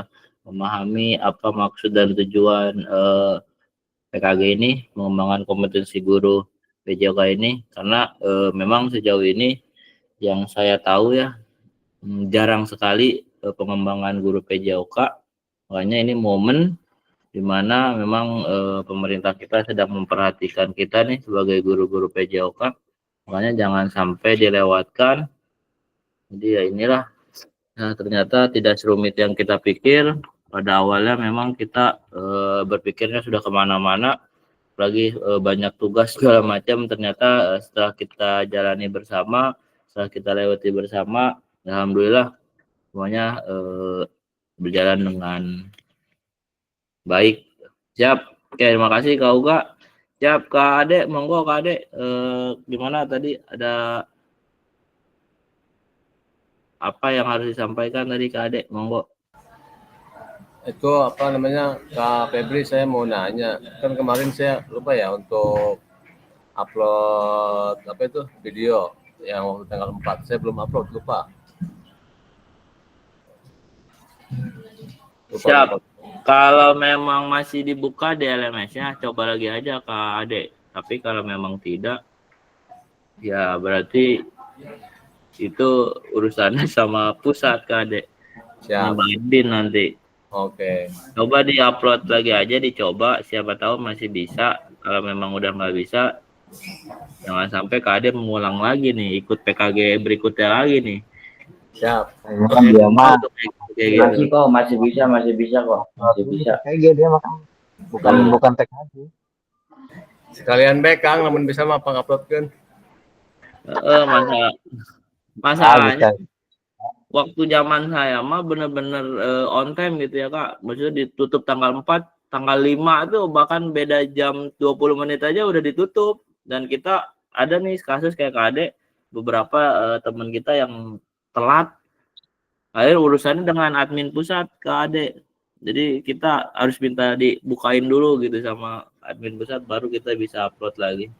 memahami apa maksud dan tujuan PKG ini, mengembangkan kompetensi guru PJOK ini, karena memang sejauh ini yang saya tahu ya jarang sekali pengembangan guru PJOK, makanya ini momen di mana memang pemerintah kita sedang memperhatikan kita nih sebagai guru-guru PJOK, makanya jangan sampai dilewatkan. Jadi ya inilah, nah, ternyata tidak serumit yang kita pikir. Pada awalnya memang kita berpikirnya sudah kemana-mana, lagi banyak tugas segala macam. Ternyata setelah kita jalani bersama, setelah kita lewati bersama, alhamdulillah semuanya berjalan dengan baik. Siap. Oke, terima kasih Kak Uga. Siap Kak Ade, monggo Kak Ade. Gimana tadi, ada apa yang harus disampaikan tadi Kak Ade? Monggo. Itu apa namanya, Kak Febri, saya mau nanya, kan kemarin saya lupa ya untuk upload apa itu video yang waktu tanggal 4, saya belum upload, lupa. Siap. Kalau memang masih dibuka di LMS-nya, coba lagi aja Kak Ade. Tapi kalau memang tidak, ya berarti itu urusannya sama pusat Kak Ade. Siap. Nambahin nanti. Oke. Coba di-upload lagi aja, dicoba. Siapa tahu masih bisa. Kalau memang udah nggak bisa, jangan sampai Kak Ade mengulang lagi nih, ikut PKG berikutnya lagi nih. Siap. Dia mah masih kok, masih bisa kok, masih bisa. Kayak dia makan bukan TKG. Sekalian back Kang, namun bisa mah pang-uploadkeun. Masalahnya waktu zaman saya mah bener-bener on time gitu ya Kak. Maksudnya ditutup tanggal 4, tanggal 5 itu bahkan beda jam 20 menit aja udah ditutup. Dan kita ada nih kasus kayak Kak Ade, beberapa teman kita yang telat. Akhirnya urusannya dengan admin pusat Kak Ade. Jadi kita harus minta dibukain dulu gitu sama admin pusat, baru kita bisa upload lagi.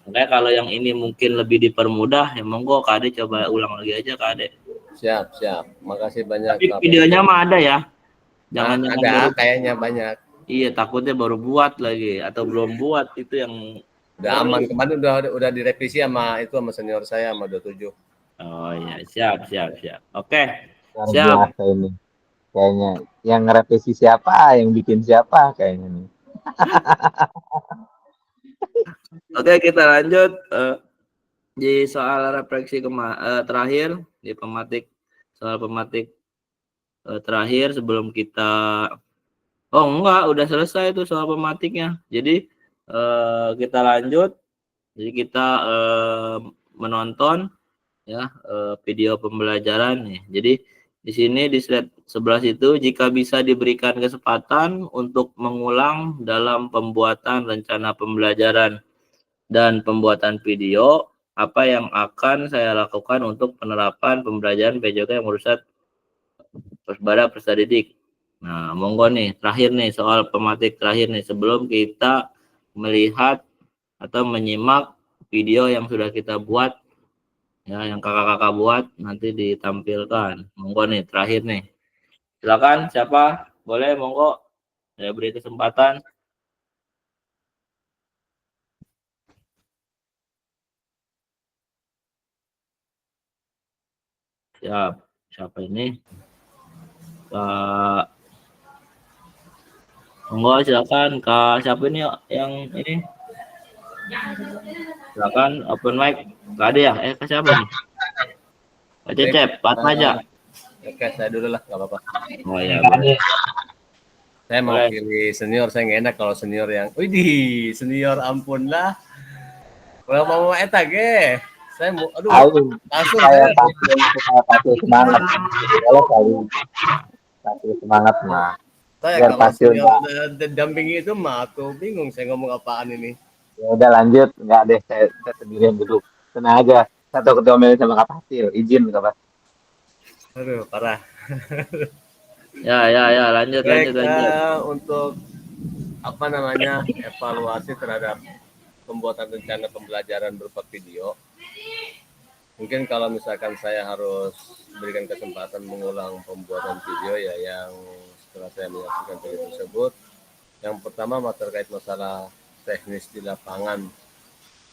Makanya kalau yang ini mungkin lebih dipermudah, ya monggo Kak Ade coba ulang lagi aja Kak Ade. Siap. Makasih banyak. Tapi videonya mah ada ya. Jangan ada, kayaknya banyak. Iya, takutnya baru buat lagi atau belum buat, itu yang udah aman. Kemarin udah direvisi sama senior saya sama 27. Oh iya, siap. Oke. Siap. Ini kayaknya yang ngerevisi siapa, yang bikin siapa kayaknya nih. Oke, kita lanjut di soal refleksi terakhir di soal pematik terakhir sebelum kita udah selesai itu soal pematiknya. Jadi kita lanjut. Jadi kita menonton ya video pembelajaran nih. Jadi di sini di slide 11 itu, jika bisa diberikan kesempatan untuk mengulang dalam pembuatan rencana pembelajaran dan pembuatan video, apa yang akan saya lakukan untuk penerapan pembelajaran PJOK yang merusak pada peserta didik. Nah, monggo nih, terakhir nih soal pematik terakhir nih, sebelum kita melihat atau menyimak video yang sudah kita buat, ya, yang kakak-kakak buat nanti ditampilkan. Monggo nih, terakhir nih. Silakan, siapa? Boleh, monggo. Saya beri kesempatan. Siapa ini? Pak Monggo silakan Kak siapa ini yang ini? Silakan open mic. Gak ada ya? Kak siapa nih? Kak Cecep, Pak aja. Oke, saya dulu lah, nggak apa-apa. Oh ya, boleh. Saya Boleh. mewakili senior, saya nggak enak kalau senior yang, widih, senior ampun lah. Kalau mau eta ge, saya mau, aduh, langsung saya saya. kasih semangat. Kalau kali kasih semangat mah. Saya Biar kalau pasti senior enggak. dampingi itu mah aku bingung saya ngomong apaan ini. Ya udah lanjut, enggak deh saya sendirian duduk. Tenang aja. Satu ketua sama Kak Fasil, izin Kak Fasil. Aduh, parah. Ya, lanjut. Baik, untuk apa namanya evaluasi terhadap pembuatan rencana pembelajaran berupa video. Mungkin kalau misalkan saya harus berikan kesempatan mengulang pembuatan video ya yang setelah saya menyaksikan video tersebut, yang pertama terkait masalah teknis di lapangan.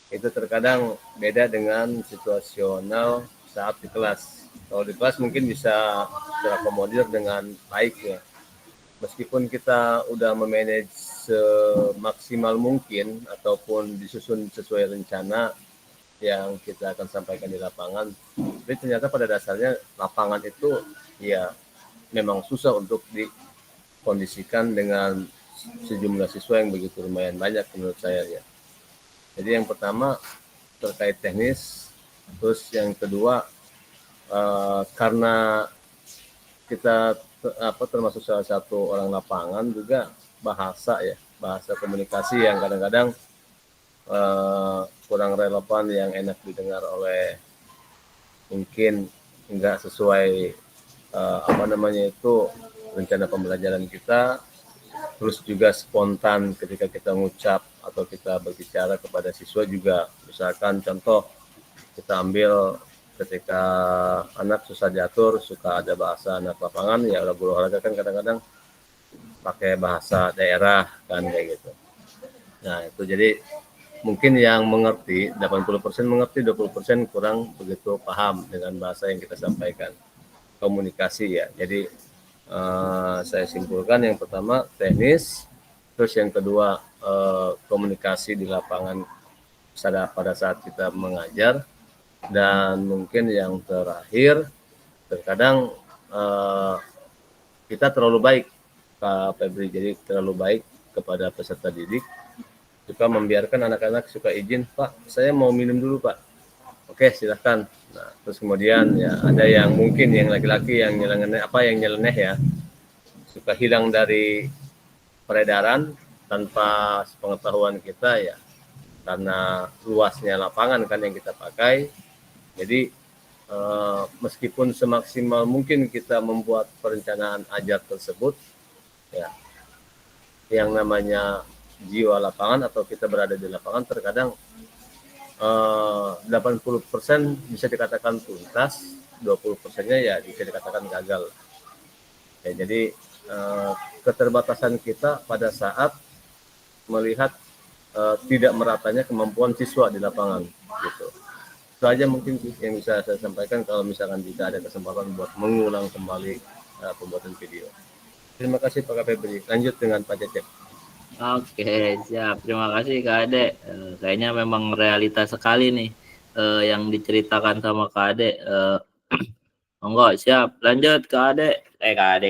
Itu terkadang beda dengan situasional saat di kelas. Kalau di kelas mungkin bisa terakomodir dengan baik ya. Meskipun kita udah memanage semaksimal mungkin ataupun disusun sesuai rencana yang kita akan sampaikan di lapangan, tapi ternyata pada dasarnya lapangan itu ya memang susah untuk dikondisikan dengan sejumlah siswa yang begitu lumayan banyak menurut saya ya. Jadi yang pertama terkait teknis, terus yang kedua karena kita termasuk salah satu orang lapangan juga bahasa komunikasi yang kadang-kadang kurang relevan yang enak didengar oleh mungkin enggak sesuai rencana pembelajaran kita, terus juga spontan ketika kita ngucap atau kita berbicara kepada siswa juga, misalkan contoh kita ambil ketika anak susah diatur, suka ada bahasa anak lapangan, ya guru olahraga kan kadang-kadang pakai bahasa daerah kan kayak gitu. Nah itu jadi mungkin yang mengerti 80% mengerti, 20% kurang begitu paham dengan bahasa yang kita sampaikan. Komunikasi ya. Jadi saya simpulkan yang pertama teknis, terus yang kedua komunikasi di lapangan pada saat kita mengajar, dan mungkin yang terakhir terkadang kita terlalu baik Pak Febri, jadi terlalu baik kepada peserta didik, suka membiarkan anak-anak suka izin, Pak saya mau minum dulu Pak, oke silahkan. Nah terus kemudian ya ada yang mungkin yang laki-laki yang nyeleneh ya, suka hilang dari peredaran tanpa pengetahuan kita ya, karena luasnya lapangan kan yang kita pakai. Jadi meskipun semaksimal mungkin kita membuat perencanaan ajar tersebut ya, yang namanya jiwa lapangan atau kita berada di lapangan terkadang 80% bisa dikatakan tuntas, 20%-nya ya bisa dikatakan gagal. Ya, jadi keterbatasan kita pada saat melihat tidak meratanya kemampuan siswa di lapangan gitu. Itu aja mungkin yang bisa saya sampaikan kalau misalkan tidak ada kesempatan buat mengulang kembali pembuatan video. Terima kasih Pak Febri. Lanjut dengan Pak Cecep. Oke, siap. Terima kasih Kak Ade. Kayaknya memang realitas sekali nih yang diceritakan sama Kak Ade. Monggo, siap. Lanjut Kak Ade.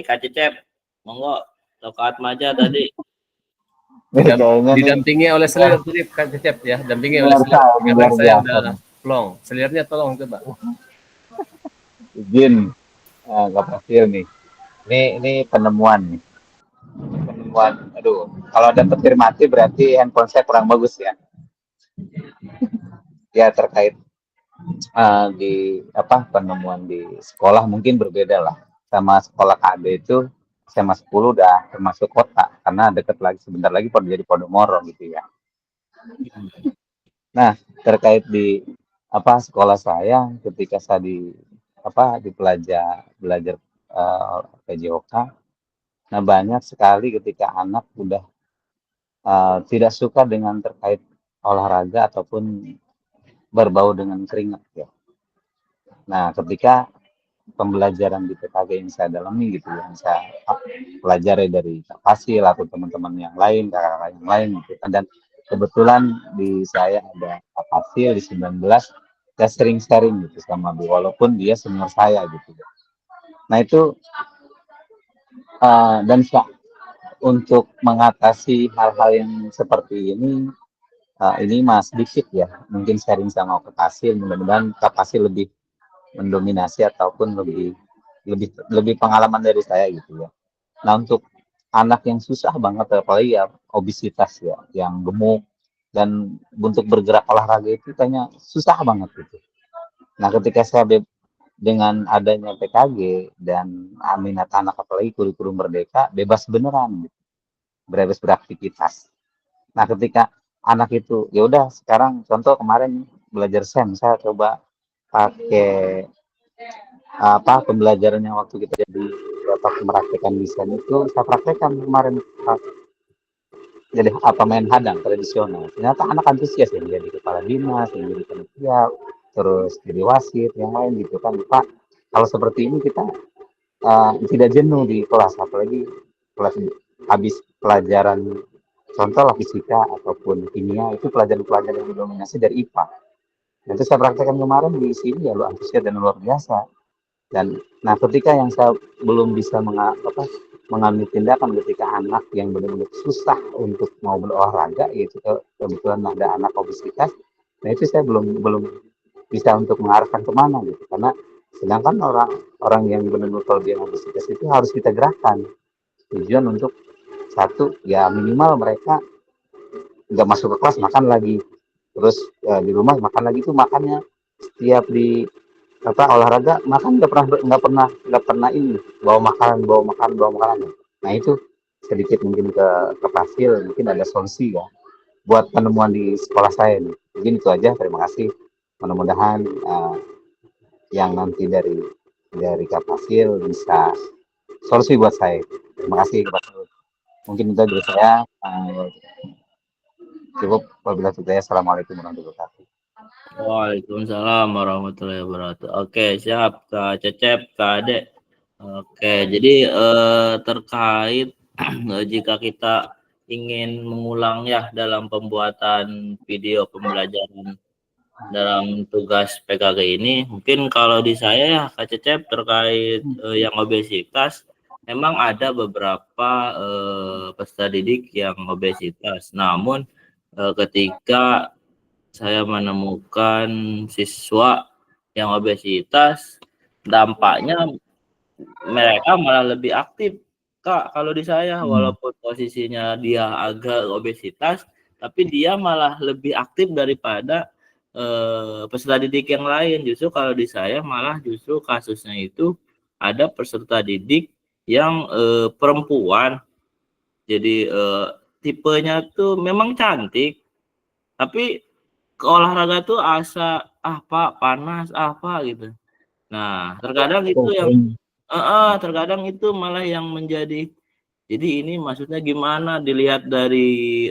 Kak Cecep. Monggo, Tokat Maja tadi. Didampingi oleh selir tadi Kak Cecep ya, dampingi oleh selir. Karena saya udah plong. Selirnya tolong coba. Izin Kak Fasil nih. Ini penemuan nih. Aduh, kalau ada petir mati berarti handphone saya kurang bagus ya. Ya terkait penemuan di sekolah mungkin berbeda lah. Sama sekolah KD itu SMA 10 udah termasuk kota karena dekat lagi sebentar lagi jadi Podomoro gitu ya. Nah, terkait di sekolah saya ketika saya belajar PJOK. Nah, banyak sekali ketika anak udah tidak suka dengan terkait olahraga ataupun berbau dengan keringat ya. Nah, ketika pembelajaran di PKG yang saya dalami gitu, yang saya pelajari dari Kak Fasil atau teman-teman yang lain, kakak-kakak yang lain gitu kan. Dan kebetulan di saya ada Kak Fasil di 19, saya sering sharing gitu sama dia, walaupun dia senior saya gitu. Nah itu dan untuk mengatasi hal-hal yang seperti ini Mas sedikit ya, mungkin sharing sama Kak Fasil, mudah-mudahan Kak Fasil lebih mendominasi ataupun lebih pengalaman dari saya gitu ya. Nah untuk anak yang susah banget, apalagi ya obesitas ya, yang gemuk dan untuk bergerak olahraga itu kayaknya susah banget gitu. Nah ketika saya dengan adanya PKG dan minat anak apalagi kurikulum merdeka, bebas beneran gitu, bebas beraktivitas. Nah ketika anak itu ya udah, sekarang contoh kemarin belajar SEM, saya coba pakai pembelajaran yang waktu kita jadi mempraktekkan desain itu, saya praktekkan kemarin jadi main hadang tradisional. Ternyata anak antusias ya, jadi kepala dinas, jadi panitia, terus jadi wasit yang lain gitu kan. Pak, kalau seperti ini kita tidak jenuh di kelas, apalagi kelas habis pelajaran contoh lah fisika ataupun kimia, itu pelajaran-pelajaran yang didominasi dari IPA. Dan itu saya praktekkan kemarin di sini ya, lu antusias dan luar biasa. Dan nah ketika yang saya belum bisa mengambil tindakan ketika anak yang benar-benar susah untuk mau berolahraga, yaitu kebetulan ada anak obesitas, nah itu saya belum bisa untuk mengarahkan kemana gitu, karena sedangkan orang yang benar-benar kalau dia obesitas itu harus kita gerakkan, tujuan untuk satu ya minimal mereka nggak masuk ke kelas makan lagi, terus di rumah makan lagi, itu makannya setiap di olahraga makan nggak pernah ini bawa makanan. Nah itu sedikit mungkin ke Fasil, mungkin ada solusi ya buat penemuan di sekolah saya nih. Mungkin itu aja, terima kasih. Mudah-mudahan yang nanti dari Kak Fasil bisa solusi buat saya. Terima kasih Kak Fasil. Mungkin itu dari saya. Cukup. Wabillahi taufiq. Assalamualaikum warahmatullahi wabarakatuh. Waalaikumsalam warahmatullahi wabarakatuh. Oke, siap Kak Cecep, Kak Ade. Oke, jadi terkait jika kita ingin mengulang ya dalam pembuatan video pembelajaran dalam tugas PKG ini, mungkin kalau di saya ya Kak Cecep terkait yang obesitas, memang ada beberapa peserta didik yang obesitas. Namun ketika saya menemukan siswa yang obesitas, dampaknya mereka malah lebih aktif, Kak, kalau di saya. Walaupun posisinya dia agak obesitas, tapi dia malah lebih aktif daripada peserta didik yang lain. Justru kalau di saya malah justru kasusnya itu ada peserta didik yang perempuan, jadi tipenya tuh memang cantik, tapi ke olahraga tuh asa Pak panas apa gitu. Nah terkadang itu yang terkadang itu malah yang menjadi, jadi ini maksudnya gimana dilihat dari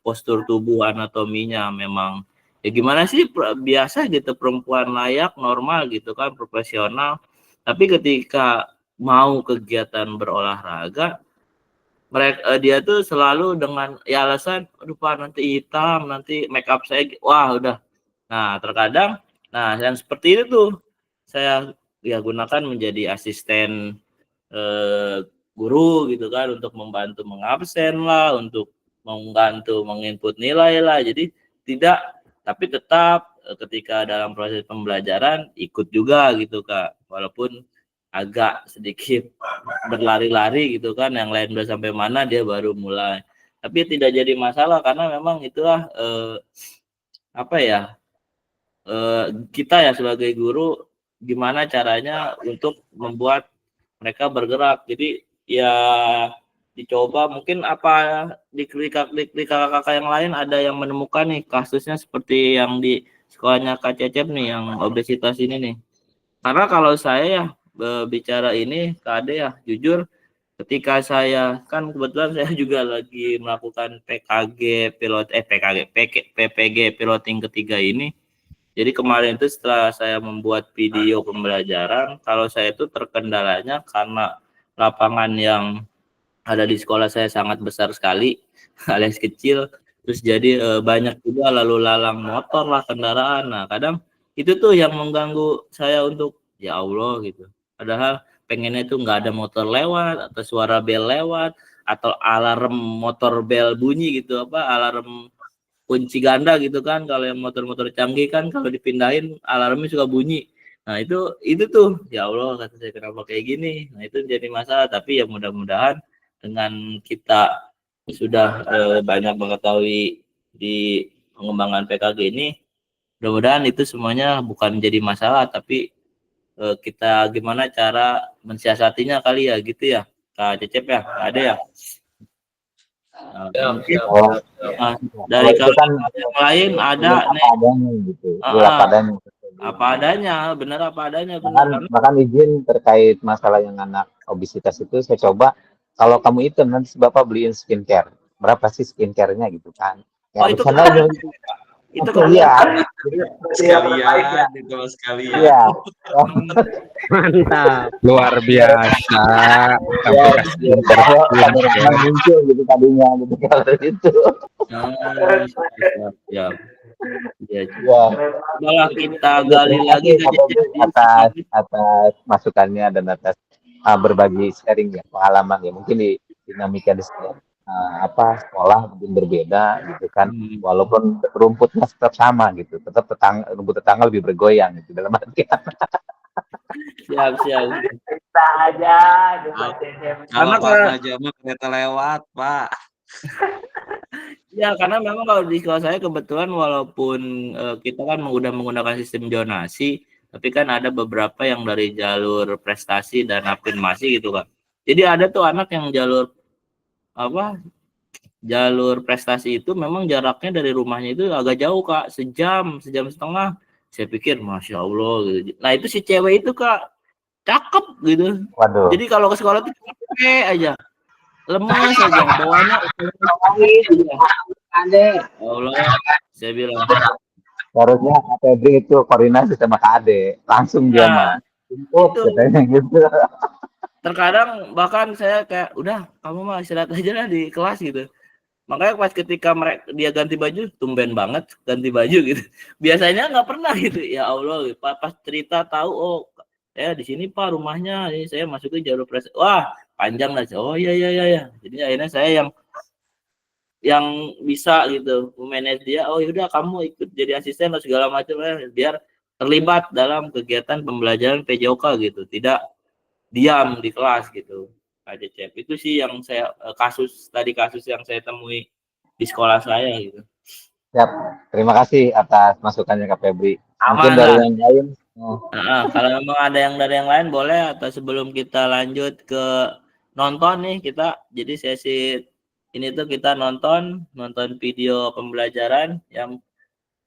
postur tubuh anatominya, memang ya gimana sih biasa gitu, perempuan layak normal gitu kan, profesional, tapi ketika mau kegiatan berolahraga mereka dia tuh selalu dengan ya alasan aduh Pak nanti hitam, nanti make up saya wah udah. Nah terkadang yang seperti itu tuh saya ya gunakan menjadi asisten guru gitu kan, untuk membantu mengabsen lah, untuk membantu menginput nilai lah. Jadi tapi tetap ketika dalam proses pembelajaran ikut juga gitu Kak, walaupun agak sedikit berlari-lari gitu kan, yang lain udah sampai mana dia baru mulai, tapi tidak jadi masalah karena memang itulah kita ya sebagai guru gimana caranya untuk membuat mereka bergerak. Jadi ya dicoba mungkin di kakak-kakak yang lain ada yang menemukan nih kasusnya seperti yang di sekolahnya Kak Cecep nih yang obesitas ini nih. Karena kalau saya ya bicara ini Kak Ade ya jujur, ketika saya kan kebetulan saya juga lagi melakukan PPG piloting ketiga ini, Jadi kemarin itu setelah saya membuat video pembelajaran, kalau saya itu terkendalanya karena lapangan yang ada di sekolah saya sangat besar sekali, alias kecil, terus jadi banyak juga lalu lalang motor lah, kendaraan. Nah, kadang itu tuh yang mengganggu saya untuk ya Allah gitu. Padahal pengennya itu nggak ada motor lewat atau suara bel lewat atau alarm motor bel bunyi gitu, apa alarm kunci ganda gitu kan, kalau yang motor-motor canggih kan kalau dipindahin alarmnya suka bunyi. Nah itu tuh ya Allah, kata saya kenapa kayak gini. Nah itu jadi masalah, tapi ya mudah-mudahan dengan kita sudah banyak mengetahui di pengembangan PKG ini, mudah-mudahan itu semuanya bukan jadi masalah, tapi kita gimana cara mensiasatinya kali ya gitu ya Kak Cecep ya, ada ya. Mungkin dari Kalau itu kalau kan yang lain ada apa nih. adanya gitu, ya apa adanya. Apa adanya, bener apa adanya, bener Bahkan, karena bahkan izin terkait masalah yang anak obesitas itu saya coba, kalau kamu itu nanti Bapak beliin skincare. Berapa sih skincare-nya gitu kan. Ya itu bercanda aja. itu Iya. Sekalian itu sekalian. Iya. Mantap. Luar biasa. Ya, kameramen muncul gitu tadinya gitu kalau itu. ya. Ya. Ya. Malah kita gali lagi atas masukannya dan atas berbagi sharing ya, pengalaman ya. Mungkin di dinamika di sekolah mungkin berbeda gitu kan, walaupun rumputnya tetap sama gitu, tetap rumput tetangga lebih bergoyang gitu dalam artian. Siap. Kita aja. Kalau Pak Najama kereta lewat, Pak. Ya, karena memang kalau di sekolah saya kebetulan walaupun kita kan udah menggunakan sistem zonasi, tapi kan ada beberapa yang dari jalur prestasi dan afirmasi gitu kan. Jadi ada tuh anak yang jalur prestasi itu memang jaraknya dari rumahnya itu agak jauh Kak, sejam setengah. Saya pikir Masya Allah gitu. Nah itu si cewek itu Kak, cakep gitu. Waduh. Jadi kalau ke sekolah tuh capek aja, lemas aja, bawaannya Allah, saya bilang. Harusnya Kak Febri itu koordinasi sama Kak Ade, langsung dia mah. Input katanya gitu. Terkadang bahkan saya kayak udah kamu mah istirahat aja lah di kelas gitu. Makanya pas ketika dia ganti baju, tumben banget ganti baju gitu. Biasanya nggak pernah gitu. Ya Allah, pas cerita tahu, oh ya di sini Pak rumahnya, ini saya masuk ke jalur prestasi. Wah panjang lah. Oh iya. Jadi akhirnya saya yang bisa gitu manage dia. Oh yaudah kamu ikut jadi asisten atau segala macam ya, biar terlibat dalam kegiatan pembelajaran PJOK gitu. Tidak diam di kelas gitu. Ada Cep. Itu sih yang saya kasus yang saya temui di sekolah saya gitu. Siap. Terima kasih atas masukannya Kak Febri. Mungkin Aman dari lah. yang lain. Kalau memang ada yang dari yang lain boleh, atau sebelum kita lanjut ke nonton nih kita, jadi sesi ini tuh kita nonton video pembelajaran yang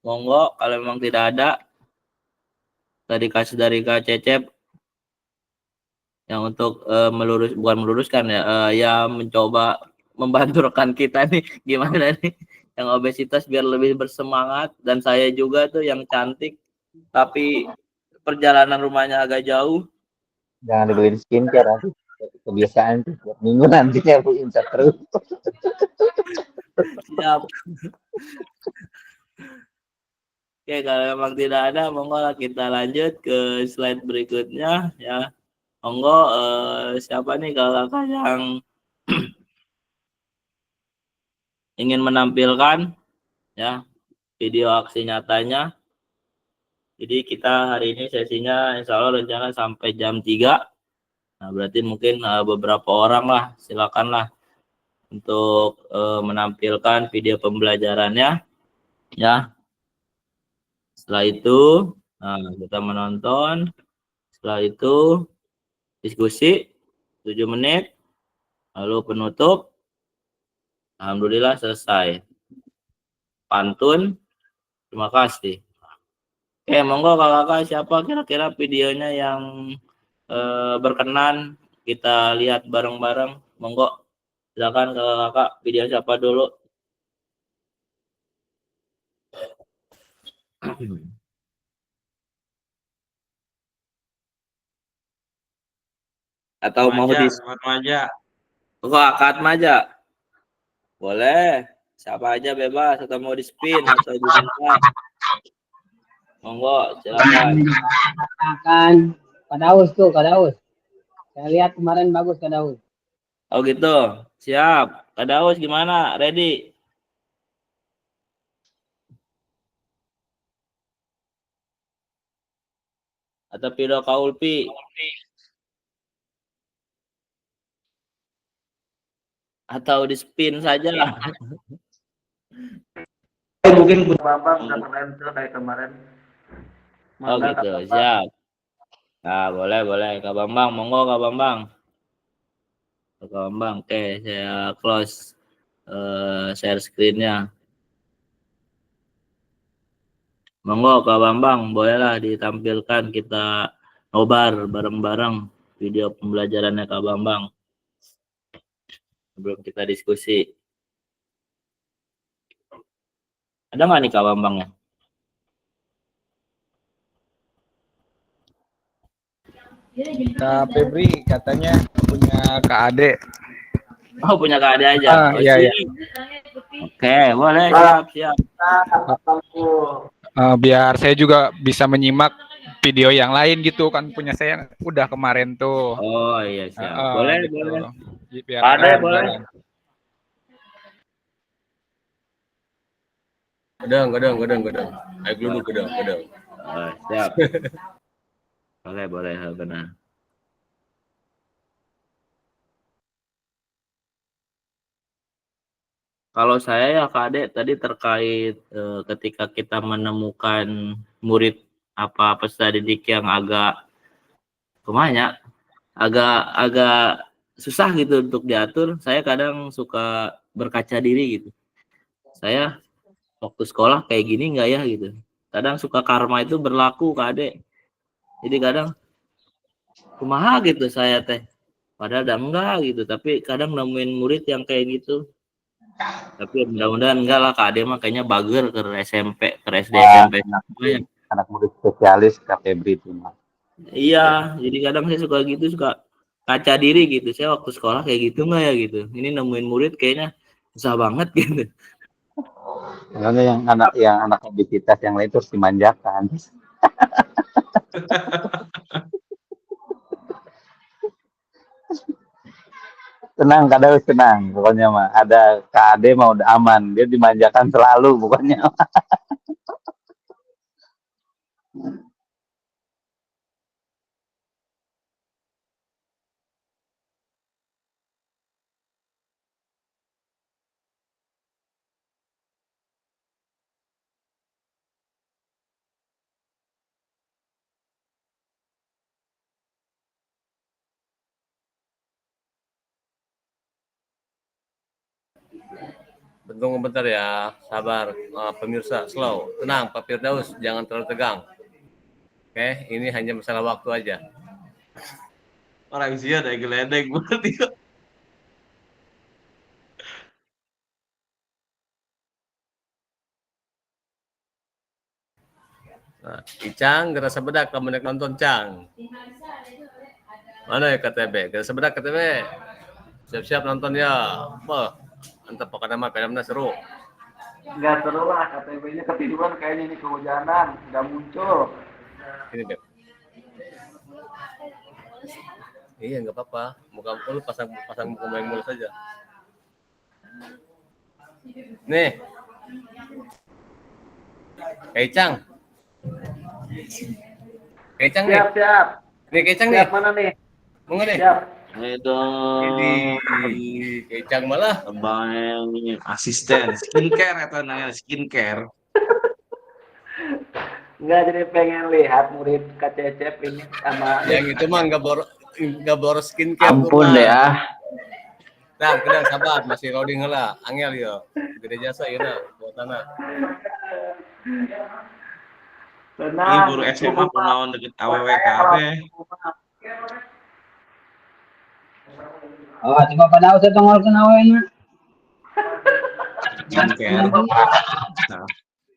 monggo kalau memang tidak ada tadi kasus dari Kak Cecep yang untuk bukan meluruskan ya, ya mencoba membantu rekan kita nih gimana nih yang obesitas biar lebih bersemangat, dan saya juga tuh yang cantik tapi perjalanan rumahnya agak jauh. Jangan dibeliin skincare nanti kebiasaan tuh buat minggu nantinya Bu insert terus. Siap. Oke, kalau memang tidak ada, monggo kita lanjut ke slide berikutnya ya. Monggo siapa nih kakak yang ingin menampilkan ya video aksi nyatanya. Jadi kita hari ini sesinya insya Allah rencana sampai jam 3. Nah, berarti mungkin beberapa orang lah, silakanlah untuk menampilkan video pembelajarannya ya. Setelah itu kita menonton. Setelah itu diskusi 7 menit, lalu penutup. Alhamdulillah selesai. Pantun, terima kasih. Oke, monggo kakak siapa kira-kira videonya yang berkenan kita lihat bareng-bareng. Monggo, silakan kakak, video siapa dulu? Atau mau di Remaja. kok akad maja? Boleh. Siapa aja bebas atau mau di spin atau diminta. Monggo, silakan. Akan Kak Daus tuh, Kak Daus. Saya lihat kemarin bagus Kak Daus. Oh gitu. Siap. Kak Daus gimana? Ready? Atau Pido Kaulpi? Atau di spin saja? Mungkin Bambang udah kemarin tuh kayak kemarin. Oh gitu, siap. Nah, boleh. Kak Bambang, monggo Kak Bambang. Kak Bambang, oke, saya close share screen-nya. Monggo Kak Bambang, bolehlah ditampilkan kita nobar bareng-bareng video pembelajarannya Kak Bambang. Sebelum kita diskusi. Ada nggak nih Kak Bambangnya? Kak Febri katanya punya Kak Ade. Oh, punya Kak Ade aja. Oh, Iya. Oke, boleh, siap. Biar saya juga bisa menyimak video yang lain gitu kan, punya saya udah kemarin tuh. Oh iya, siap. Boleh, gitu. boleh. Biar Ada, boleh. Gedang. Ayo dulu gedang. Oh, siap. Boleh, benar. Kalau saya ya Kak Ade tadi terkait ketika kita menemukan murid apa peserta didik yang agak kemana agak susah gitu untuk diatur, saya kadang suka berkaca diri gitu. Saya waktu sekolah kayak gini nggak ya gitu. Kadang suka karma itu berlaku Kak Ade. Jadi kadang kumaha gitu saya teh. Padahal udah enggak gitu, tapi kadang nemuin murid yang kayak gitu. Tapi mudah-mudahan enggak lah Kak Ade mah kayaknya bager ke SMP, ke SD SMP. Anak murid spesialis Kak Febri itu. Iya, jadi kadang saya suka gitu, suka kaca diri gitu. Saya waktu sekolah kayak gitu nggak ya gitu. Ini nemuin murid kayaknya susah banget gitu. Soalnya yang anak obesitas yang lain terus dimanjakan. Tenang Kak Daus, tenang. Pokoknya mah ada Kak Ade mah udah aman. Dia dimanjakan selalu pokoknya. Tunggu bentar ya, sabar pemirsa, slow, tenang Pak Firdaus, jangan terlalu tegang. Oke, ini hanya masalah waktu aja. Orang sih ada geledek berarti. Nah, Icang, gerasa bedak kamu naik nonton Cang. Mana ya KTB? Gerasa bedak KTB. Siap-siap nonton ya. Wah, mantap pokoknya mah filmnya seru. Nggak seru lah, KTP-nya ketiduran kayaknya ini kehujanan, nggak muncul. Ini Beb. Iya nggak apa-apa. Muka lu pasang muka yang mulus saja. Nih. Kecang. Kecang nih. Siap. Nih Kecang Siap nih. mana nih? Mau nih? Siap. Ini Kecang malah. Abang asisten skincare atau namanya skincare. Nggak, jadi pengen lihat murid KCCP ini sama. Yang itu mah nggak boros skincare. Ampun deh ah. Nah, kedang sabar, masih loading lah. Angel yo. Gede jasa ya nah, buat anak. Ini guru SMA penawan deket AWWKB. Oh, coba pada usah tongol kenawanya. Skincare.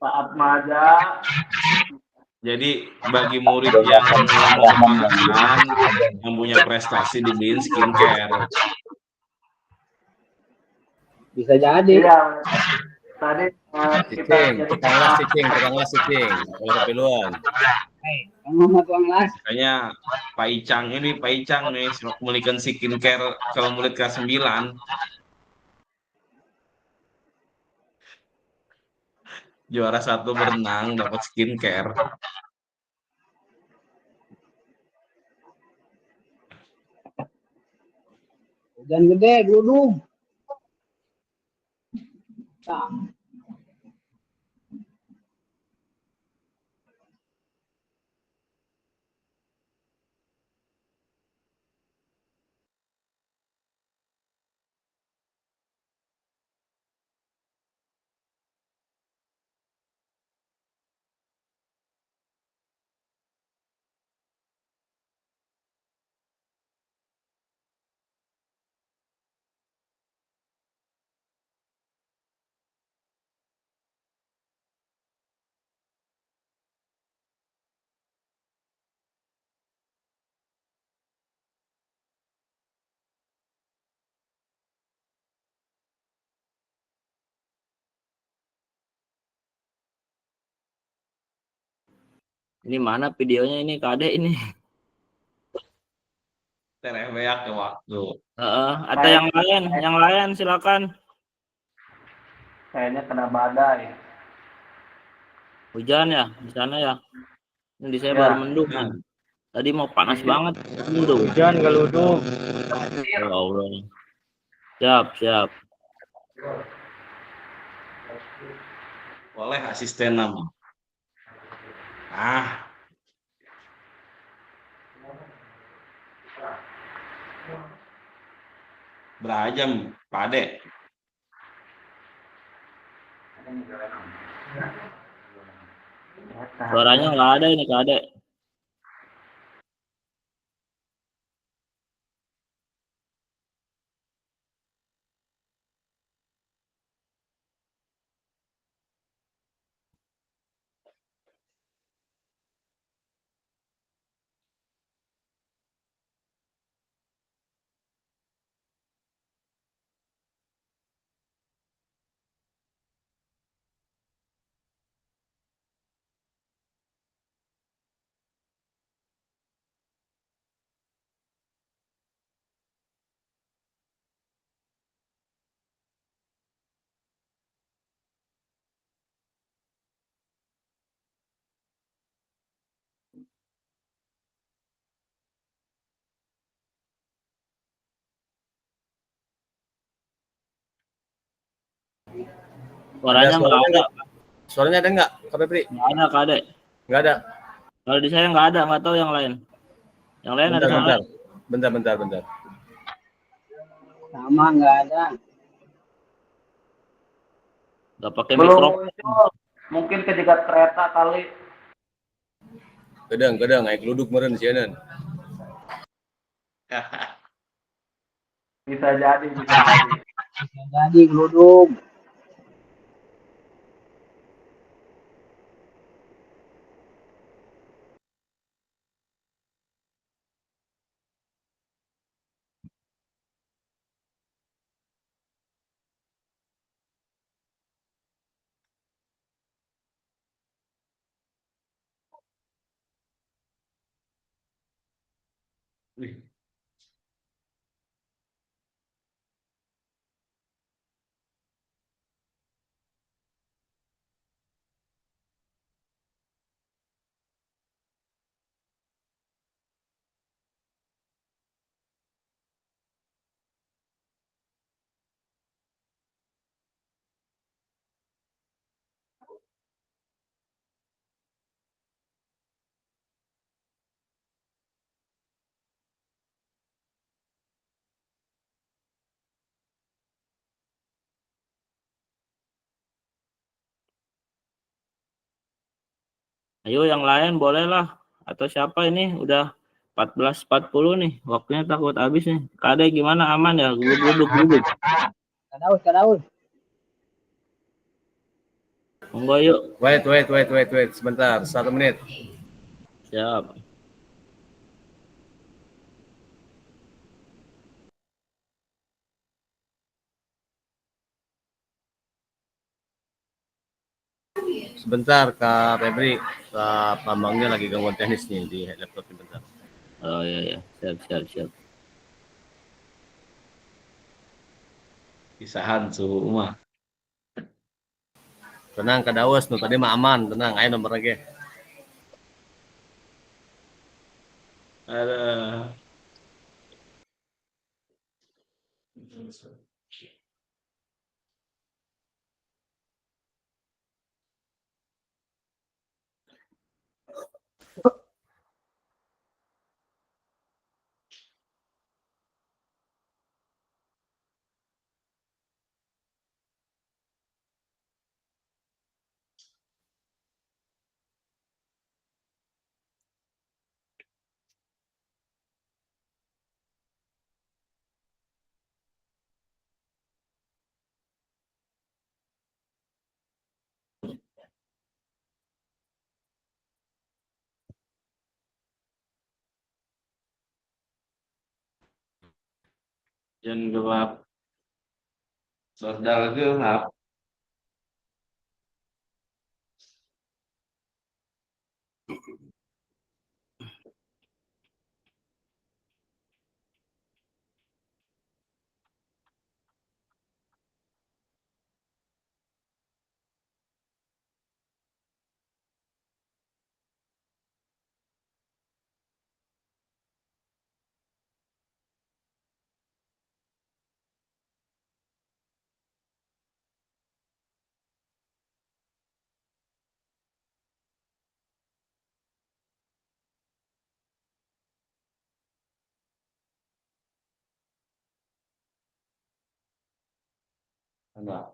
Saat maja Jadi bagi murid yang mau kepanasan, yang punya prestasi dibeliin skincare. Bisa jadi. Iya, tadi kita Tukang las cicing. Kalau kepiluan. Kamu tuang las. Makanya Pak Icang nih, memiliki skincare kalau murid kelas 9. Juara 1 berenang dapat skincare. Hujan gede, geluduk. Nah, Ini mana videonya ini Kade ini? Terebeak ke waktu. Atau yang lain silakan. kayaknya kena badai. Hujan ya di sana ya. Ini di saya Ya. baru mendung. Tadi mau panas banget. Mendung. Hujan geluduk. Ya Allah. Siap. Boleh asisten nama. Berajam, Pak Ade. Suaranya nggak ada ini Kade. Suaranya nggak ada. Suaranya ada nggak, Kak Febri? Nggak ada Kade. Nggak ada. Kalau di saya nggak ada, nggak tahu yang lain. Yang lain ada suara. Bentar. sama nggak ada. Nggak pakai Belum mikrofon. muncul. Mungkin kejegat kereta kali. Gedang, ayo geluduk meren sieun. Bisa jadi. Bisa jadi geluduk. Ayo yang lain bolehlah. Atau siapa ini udah 14.40 nih. Waktunya takut habis nih. Kade gimana, aman ya? Geluduk. Kadaus. Monggo yuk. Wait, sebentar, 1 menit. Siap. Sebentar Kak Febri, Kak Bambangnya lagi gangguan teknis nih di laptop sebentar. Oh iya ya, siap siap siap. Pisahan suhu mah. Tenang Kak Daus, nu tadi mah aman, tenang, ayo nomor lagi. Ada. Jangan gelap. Sodal gelap. Enggak.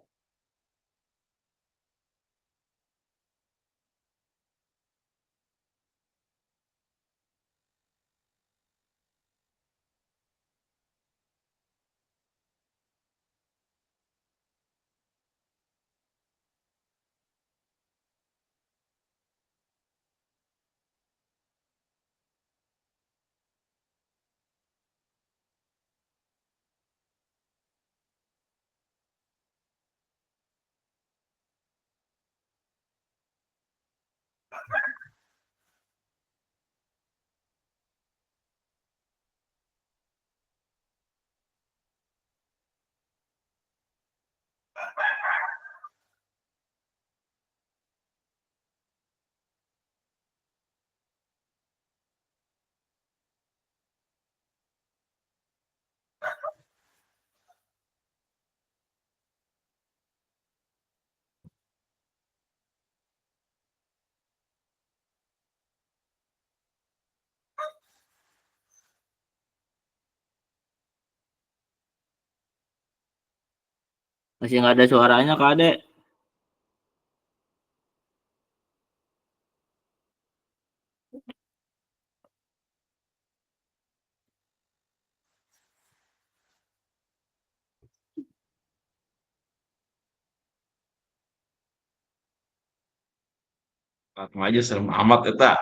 Masih nggak ada suaranya Kak Ade. Langsung aja serem amat eta.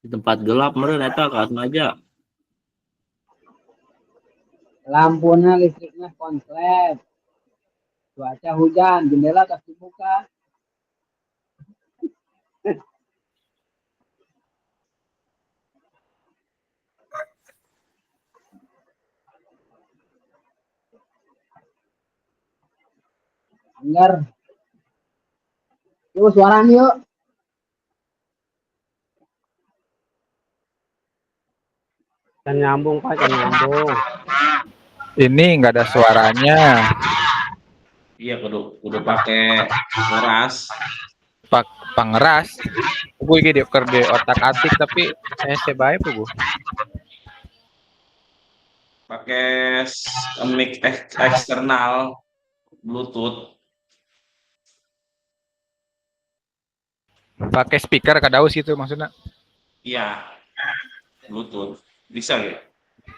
Di tempat gelap meureun eta Kak aja. Lampunya listriknya konslet. Cuaca hujan, jendela tak dibuka. Anggar. Yuk suaranya yuk. Dan nyambung Pak, dan nyambung. Ini nggak ada suaranya. Iya, kudu pakai keras. Pangeras. Gue gede di otak atik tapi saya sebaik gue. Pakai mic eksternal Bluetooth. Pakai speaker Kak Daus itu maksudnya. Iya. Bluetooth. Bisa ya?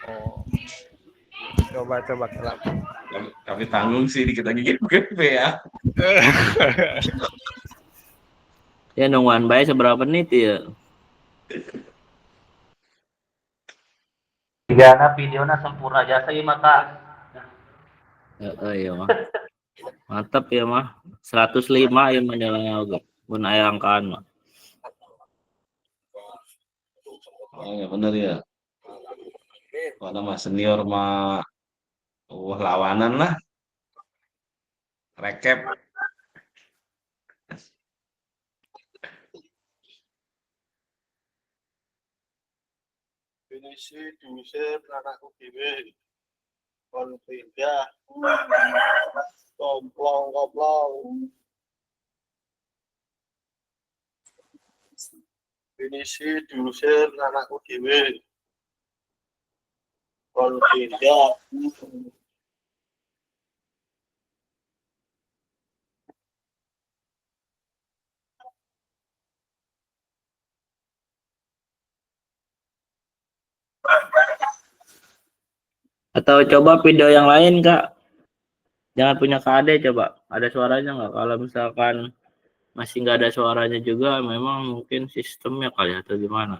Oh. Coba kelap. Tapi tanggung sih dikit lagi gitu ya. Ya nungguan bae seberapa menit ya? Jika videonya sempurna jasa ieu maka Iya mah. Mantap ya mah. 105 ya menjalannya oke. Mun aya angkaan mah. Oh ya bener ya. Kalau mah senior mah lawanan lah. Rekep. Finisi diusir anakku dhewe. Kon pindah. Komplong. Finisi diusir anakku dhewe. Kon pindah. Atau coba video yang lain Kak. Jangan punya KD coba. Ada suaranya nggak? Kalau misalkan masih nggak ada suaranya juga, memang mungkin sistemnya kali atau gimana.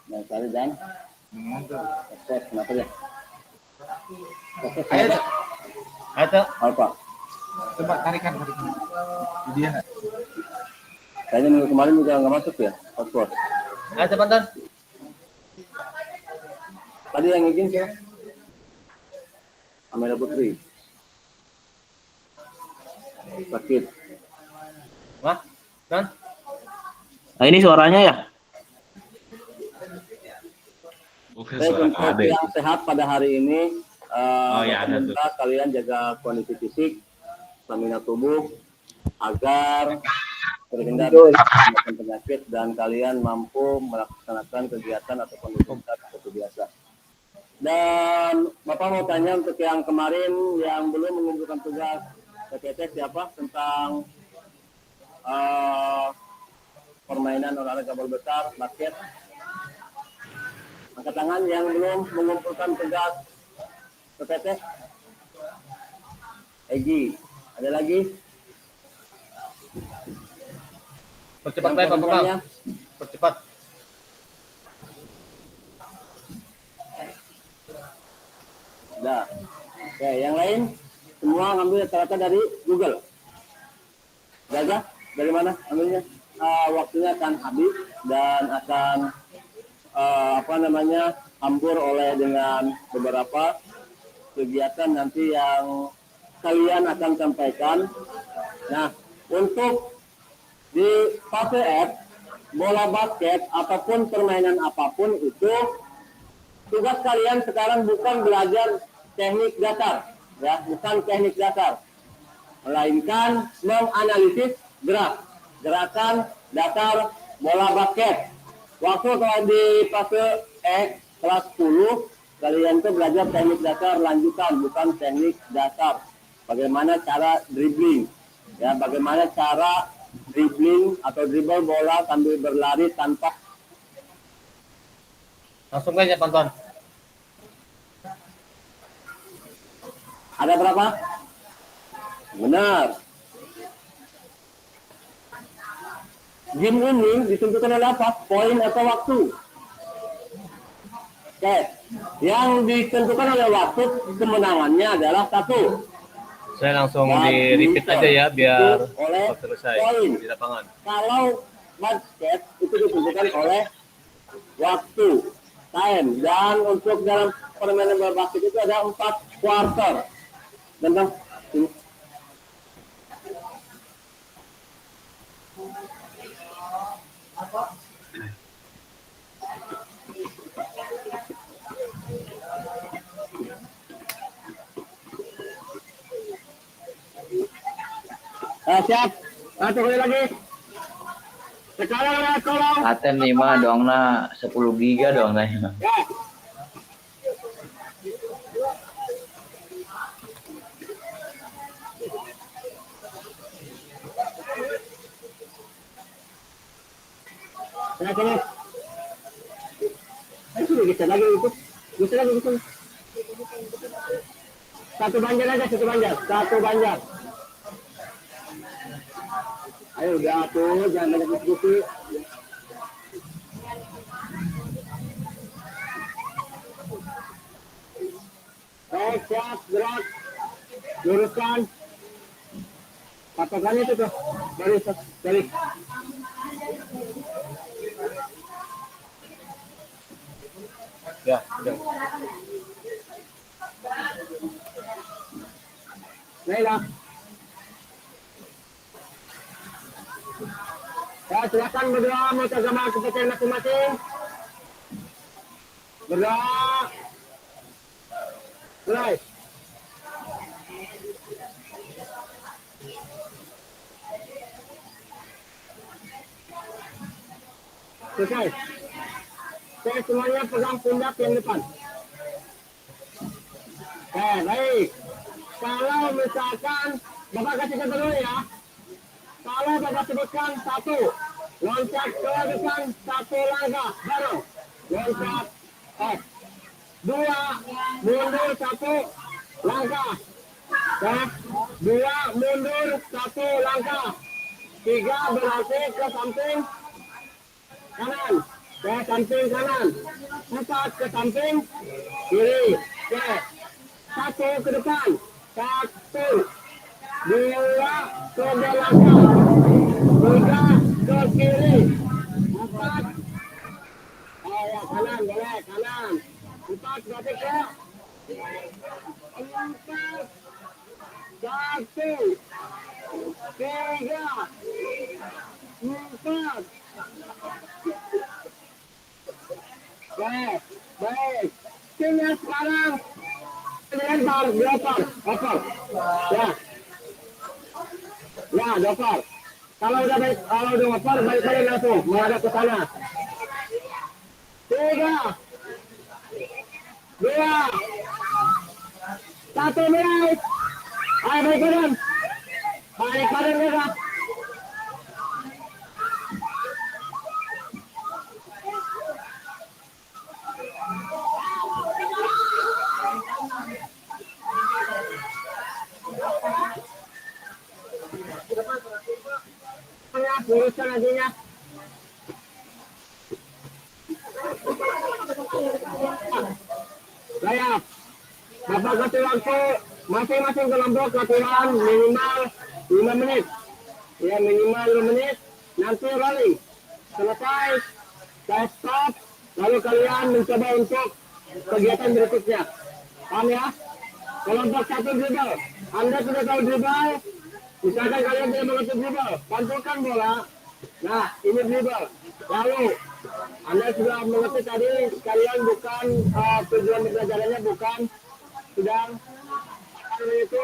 Nah, tadi dan proses kenapa ya? Ayo, Apa? Coba tarikan. Dia. Kayaknya minggu kemarin juga nggak masuk ya, paspor. ayo teman-teman. Tadi yang izin siapa? Amela Putri. Sakit. Wah, kan? Nah ini suaranya ya? Bukan Saya suara untuk KD. yang sehat pada hari ini, Oh ya ada tuh. minta kalian jaga kondisi fisik, stamina tubuh, agar terhindar dari penyakit dan kalian mampu melaksanakan kegiatan ataupun aktivitas seperti biasa. Dan Bapak mau tanya untuk yang kemarin yang belum mengumpulkan tugas PPT siapa tentang permainan olahraga bola besar, basket. Angkat tangan yang belum mengumpulkan tugas PPT. Egi, ada lagi? Percepat baik Bapak. Percepat. Dah. Oke, yang lain semua ngambil data-data dari Google. Jaga dari mana ambilnya? Waktunya akan habis dan akan hampur oleh dengan beberapa kegiatan nanti yang kalian akan sampaikan. Nah, untuk di fase F, bola basket ataupun permainan apapun itu, tugas kalian sekarang bukan belajar teknik dasar, ya, bukan teknik dasar, melainkan menganalisis gerakan dasar bola basket. Waktu kalau di fase E kelas 10, kalian tuh belajar teknik dasar lanjutan, bukan teknik dasar. Bagaimana cara dribbling, ya, bagaimana cara dribbling atau dribble bola sambil berlari tanpa. Langsung aja tonton. Ada berapa? Benar. Game ini ditentukan oleh apa? Poin atau waktu? Oke. Yang ditentukan oleh waktu kemenangannya adalah 1. Saya langsung Dan di repeat bisa aja ya biar oleh cepat selesai poin. di lapangan. Kalau basket itu ditentukan oleh waktu, time, dan untuk dalam permainan bola basket itu ada 4 quarter. Tentang siap. Tunggu lagi. Sekarang tolong. Aten 5 dongna 10 giga dong tanya. Sini. Ayo bisa lagi itu. Bisa lagi itu. Satu banjar aja, satu banjar. Ayo udah tuh, jangan banyak diskusi. Baik, siap, gerak. Luruskan. Patokannya itu tuh. Balik. Ya, udah. Baiklah. Ya, silakan berdoa menurut agama kepercayaan masing-masing. Berdoa. Mulai. Selesai. Saya semuanya pegang pundak yang depan. Baik. Kalau misalkan Bapak kasih contoh dulu ya. Kalau Bapak sebutkan 1, loncat ke depan 1 langkah baru loncat. 2, mundur 1 langkah. 2, mundur 1 langkah. 3, berarti ke samping kanan. Ke samping kanan. 4, ke samping kiri. 1 ke depan. 1, 2 ke belakang. 3 ke kiri. 4. Ya, kanan boleh, kanan. 4 berarti ke 4. 1, 3, 4. Baik. Sini sekarang. Lempar, dopar. Ya, dopar. Kalau udah dopar, balik lagi langsung menghadap ke sana. 3, 2, 1, mulai. Ayo balik kanan. Mereka. Luruskan laginya. Siap. Bapak kasih waktu masing-masing kelompok latihan minimal 5 menit. Ya, minimal 5 menit. Nanti rolling. Selesai, saya stop. Lalu kalian mencoba untuk kegiatan berikutnya. Paham ya? Kelompok 1 dribble. Anda sudah tahu dribble. Misalkan kalian tidak mengerti dribble, pantulkan bola. Nah, ini dribble. Lalu, Anda sudah mengerti tadi, kalian bukan tujuan pembelajarannya bukan sedang itu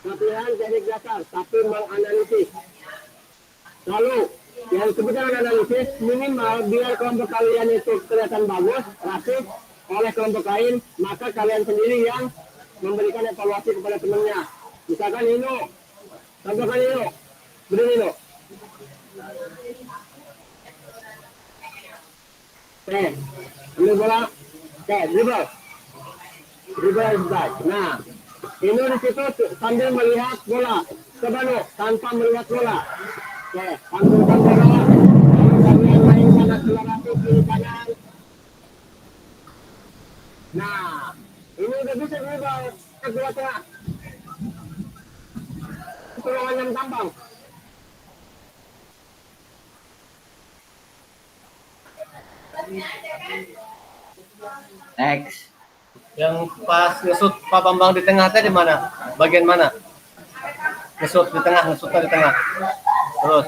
latihan teknik dasar, tapi menganalisis. Lalu, yang disebutkan analisis minimal biar kelompok kalian itu kelihatan bagus, rasis oleh kelompok lain, maka kalian sendiri yang memberikan evaluasi kepada temannya. Misalkan ini, contohkan ini, beri ini. Ambil bola, dribble back. Nah, ini di situ sambil melihat bola, coba lo tanpa melihat bola. Panggulkan bola, kalian mainkan akselerasi kiri kanan. Nah, ini udah bisa dribble ke tengah. Itu lawan yang gampang. Next. Yang pas ngesut Pak Bambang di tengah tadi di mana? Bagian mana? Ngesut di tengah, ngesutnya di tengah. Terus.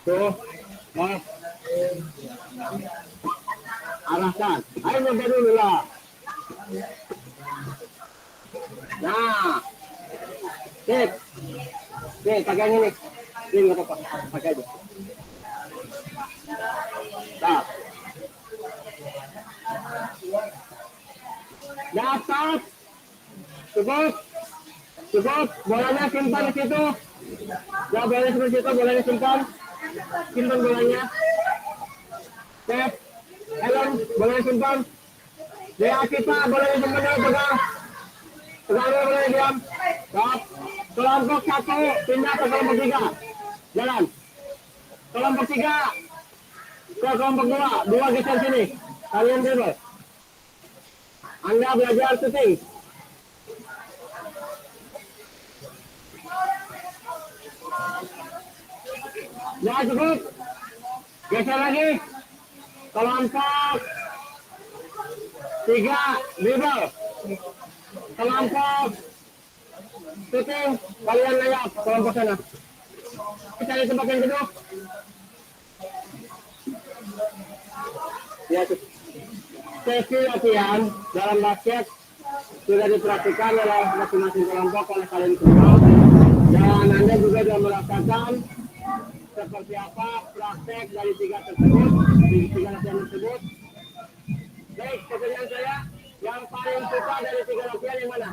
Tuh, arahkan. Ayo nyoba dulu lah. Nah, sip. Nih, pakai ini. Ini nggak apa-apa, pakai aja. Nah. Dapat. Cukup. Bolanya simpan di situ. Ya, boleh seperti itu, boleh simpan. Simpan bolanya. Cek. Helm, boleh simpan. Ya, kita boleh simpan dulu, pegang. Pegang dulu, boleh diam. Stop. Kelompok 1, pindah ke kelompok 3. Jalan. Kelompok 3. Ke kelompok 2. 2 geser sini. Kalian bebas. Anda belajar syuting. Ya, cukup. Geser lagi. Kelompok 3, dribble. Kelompok syuting, kalian layap kelompok sana. Kita di tempat yang kedua. Ya, sesi latihan dalam basket sudah diperhatikan oleh masing-masing kelompok oleh kalian semua. Dan Anda juga sudah merasakan seperti apa praktek dari 3 tersebut, 3 latihan tersebut. Baik, pertanyaan saya, yang paling suka dari 3 latihan yang mana?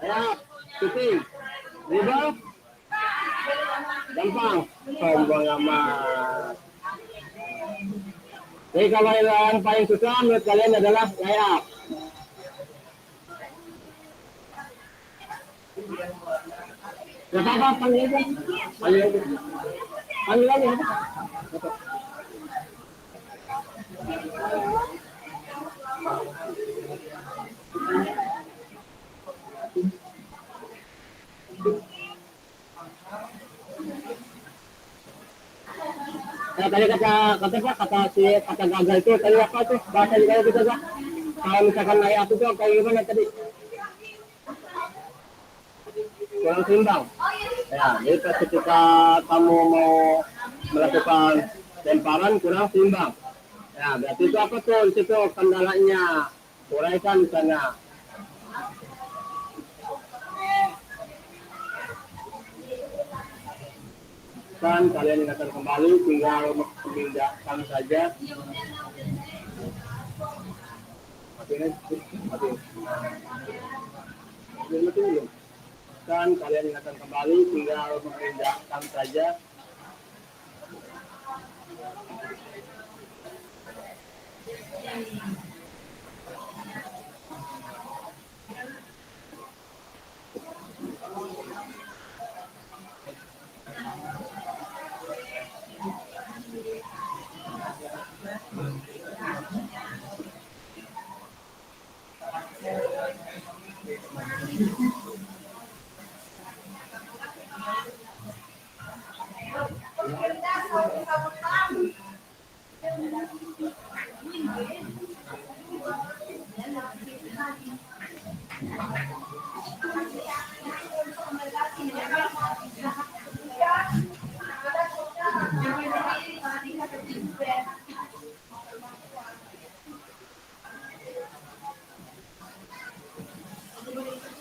Ayo, syuting. Dribble. Gampang. Sombong amat. Jadi kalau yang paling susah menurut kalian adalah layup. Gak apa-apa, panggil aja. Panggil aja. Panggil aja. Nah, tadi kata gagal itu tadi apa tuh bahasa di kita tuh? Kalau misalkan layup itu kayak gimana tadi? Kurang seimbang. Ya, jadi ketika kamu mau melakukan lemparan kurang seimbang. Ya, berarti itu apa tuh? Itu kendalanya. Uraikan di sana. Dan kalian ingatkan kembali, tinggal memindahkan saja. Dan kalian ingatkan kembali, tinggal memindahkan saja.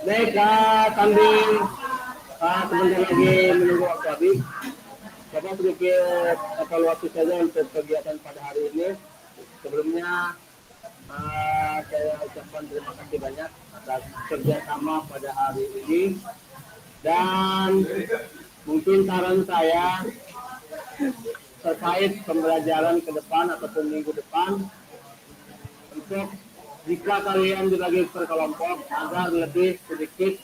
Baik, sambil sebentar lagi menunggu waktu habis. Bapak sedikit evaluasi saja untuk kegiatan pada hari ini. Sebelumnya saya ucapkan terima kasih banyak atas kerjasama pada hari ini. Dan mungkin saran saya terkait pembelajaran ke depan ataupun minggu depan, untuk jika kalian dibagi per kelompok agar lebih sedikit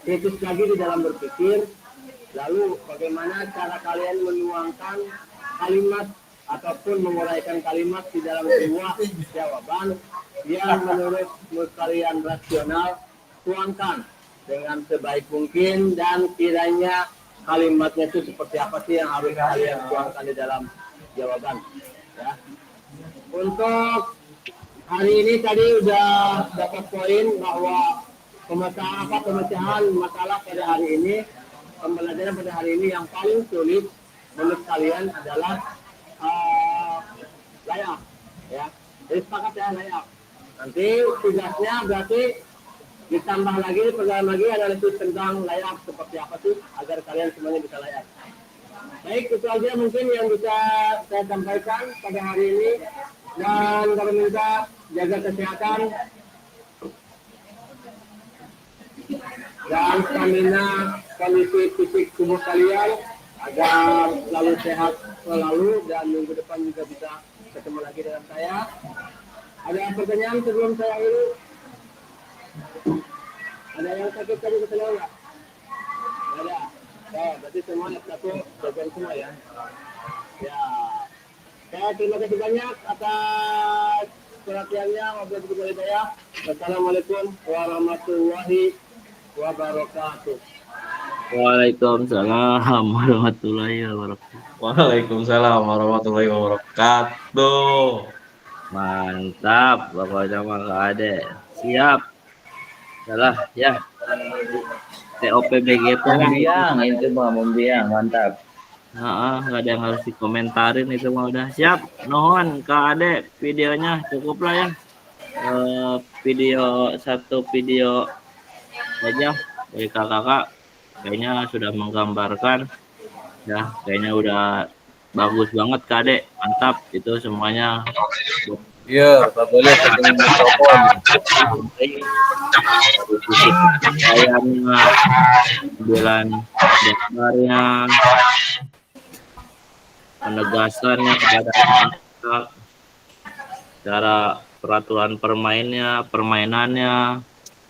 kritis lagi di dalam berpikir, lalu bagaimana cara kalian menuangkan kalimat ataupun menguraikan kalimat di dalam sebuah jawaban yang menurut kalian rasional, tuangkan dengan sebaik mungkin dan kiranya kalimatnya itu seperti apa sih yang harus kalian tuangkan di dalam jawaban, ya. Untuk hari ini tadi udah dapat poin bahwa pemecahan masalah pada hari ini, pembelajaran pada hari ini yang paling sulit menurut kalian adalah layup, ya. Jadi sepakat ya, layup. Nanti tugasnya berarti ditambah lagi, pelajaran lagi analisis tentang layup seperti apa sih agar kalian semuanya bisa layup. Baik, itu aja mungkin yang bisa saya sampaikan pada hari ini. Dan kami minta jaga kesehatan dan stamina kondisi fisik tubuh kalian agar selalu sehat selalu, dan minggu depan juga bisa ketemu lagi dengan saya. Ada pertanyaan sebelum saya ini? Ada yang sakit tadi ketemu nggak? Nggak ada. Oh, berarti semua satu jagoan semua ya. Ya. Ya, terima kasih banyak atas perhatiannya. Wabillahi hidayah. Wassalamualaikum warahmatullahi wabarakatuh. Waalaikumsalam warahmatullahi wabarakatuh. Waalaikumsalam warahmatullahi wabarakatuh. Mantap, pokoknya mah Kak Ade. Siap. Salah ya. TOPBGP Membiang itu mah, membiang, mantap. nggak ada yang harus dikomentarin, itu mah udah siap. Nuhun Kak Ade, videonya cukup lah ya. Satu video aja dari kakak kayaknya sudah menggambarkan ya, kayaknya udah bagus banget Kak Ade, mantap itu semuanya. Iya, Pak boleh pegang mikrofon. Kayaknya bilang gambarnya, penegasannya kepada anak, cara peraturan permainannya,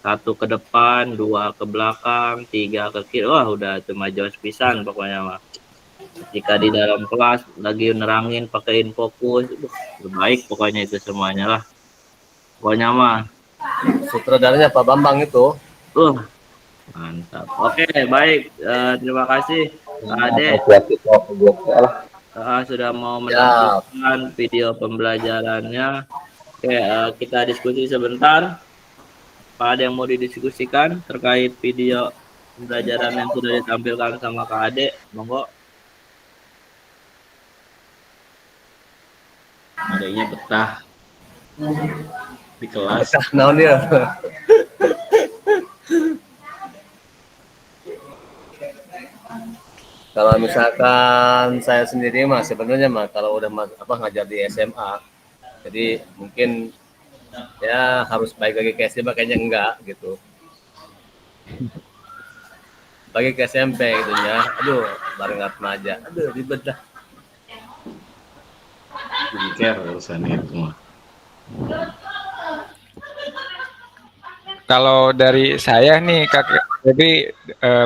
1 ke depan, 2 ke belakang, 3 ke kiri. Wah, udah cuma jos pisan pokoknya mah. Ketika di dalam kelas lagi nerangin pakai infokus, terbaik pokoknya itu semuanya lah. Pokoknya mah Sutradaranya Pak Bambang itu. Mantap. Oke, baik. Terima kasih Kak Ade. Sudah mau menampilkan video pembelajarannya. Oke, kita diskusi sebentar. Apa ada yang mau didiskusikan terkait video pembelajaran yang sudah ditampilkan sama Kak Ade? Monggo. Adanya betah di kelas. Nah, dia. Kalau misalkan saya sendiri mah sebenarnya mah kalau udah ngajar di SMA, jadi mungkin ya harus baik lagi ke SMA, kayaknya enggak gitu. Bagi ke SMP gitu ya, aduh barengat aja, aduh ribet dah. Care urusan itu mah. Kalau dari saya nih Kak, jadi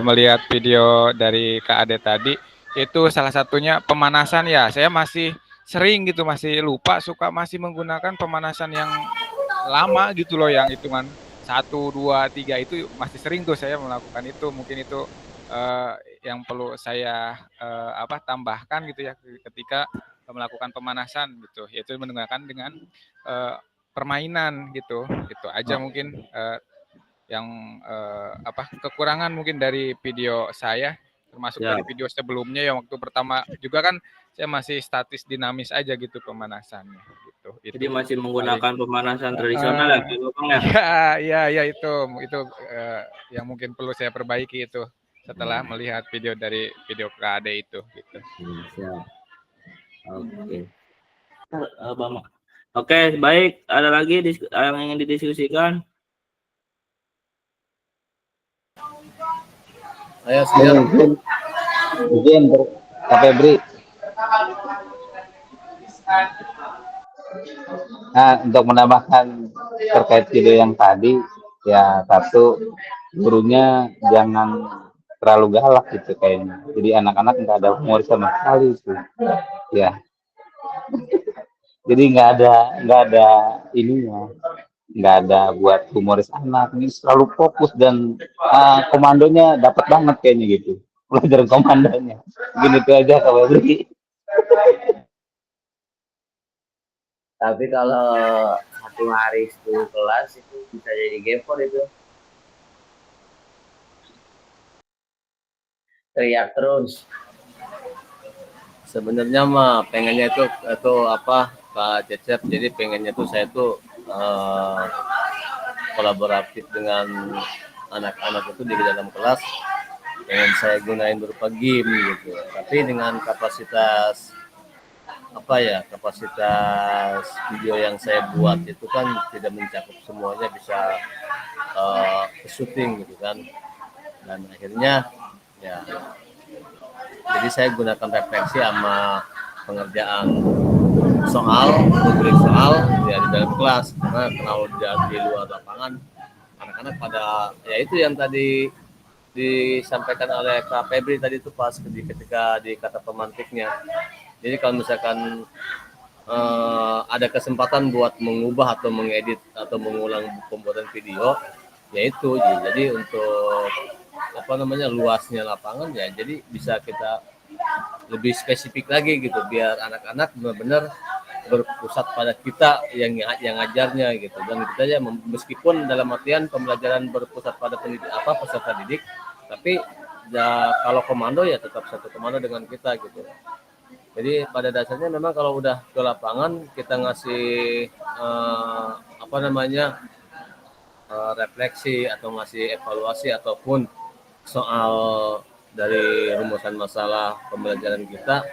melihat video dari Kak Ade tadi, itu salah satunya pemanasan ya. Saya masih sering gitu, masih lupa, masih menggunakan pemanasan yang lama gitu loh, yang hitungan 1, 2, 3 itu masih sering tuh saya melakukan itu. Mungkin itu yang perlu saya tambahkan gitu ya ketika melakukan pemanasan gitu, yaitu menggunakan dengan permainan gitu. Itu aja mungkin yang kekurangan mungkin dari video saya, termasuk dari video sebelumnya yang waktu pertama juga kan saya masih statis dinamis aja gitu pemanasannya gitu. Jadi masih menggunakan pemanasan tradisional ya? Iya itu yang mungkin perlu saya perbaiki itu setelah melihat video dari video KAD itu gitu. Oke, baik. Ada lagi yang ingin didiskusikan? Ayo sekarang. Izin Kak Febri. Nah, untuk menambahkan terkait video yang tadi, ya satu, gurunya jangan terlalu galak gitu kayaknya. Jadi anak-anak nggak ada humor sama sekali itu. Ya. Jadi nggak ada ininya. Nggak ada buat humoris anak, ini selalu fokus dan komandonya dapat banget kayaknya gitu, pelajaran komandonya. Gini itu aja Kak Febri. Tapi kalau 1 hari 10 kelas itu bisa jadi gepor itu. Teriak terus. Sebenarnya mah pengennya itu Pak Cecep, jadi pengennya tuh saya tuh kolaboratif dengan anak-anak itu di dalam kelas, pengen saya gunain berupa game gitu. Tapi dengan kapasitas apa ya, kapasitas video yang saya buat itu kan tidak mencakup semuanya bisa syuting gitu kan, dan akhirnya ya jadi saya gunakan refleksi sama pengerjaan soal, rubrik soal ya di dalam kelas, karena kalau di luar lapangan anak-anak pada ya itu yang tadi disampaikan oleh Kak Febri tadi itu pas ketika di kata pemantiknya. Jadi kalau misalkan ada kesempatan buat mengubah atau mengedit atau mengulang pembuatan video, yaitu jadi untuk apa namanya luasnya lapangan ya, jadi bisa kita lebih spesifik lagi gitu, biar anak-anak benar-benar berpusat pada kita yang ngajarnya gitu, dan kita ya meskipun dalam artian pembelajaran berpusat pada peserta didik, tapi ya kalau komando ya tetap satu komando dengan kita gitu. Jadi pada dasarnya memang kalau udah ke lapangan kita ngasih refleksi atau ngasih evaluasi ataupun soal dari rumusan masalah pembelajaran kita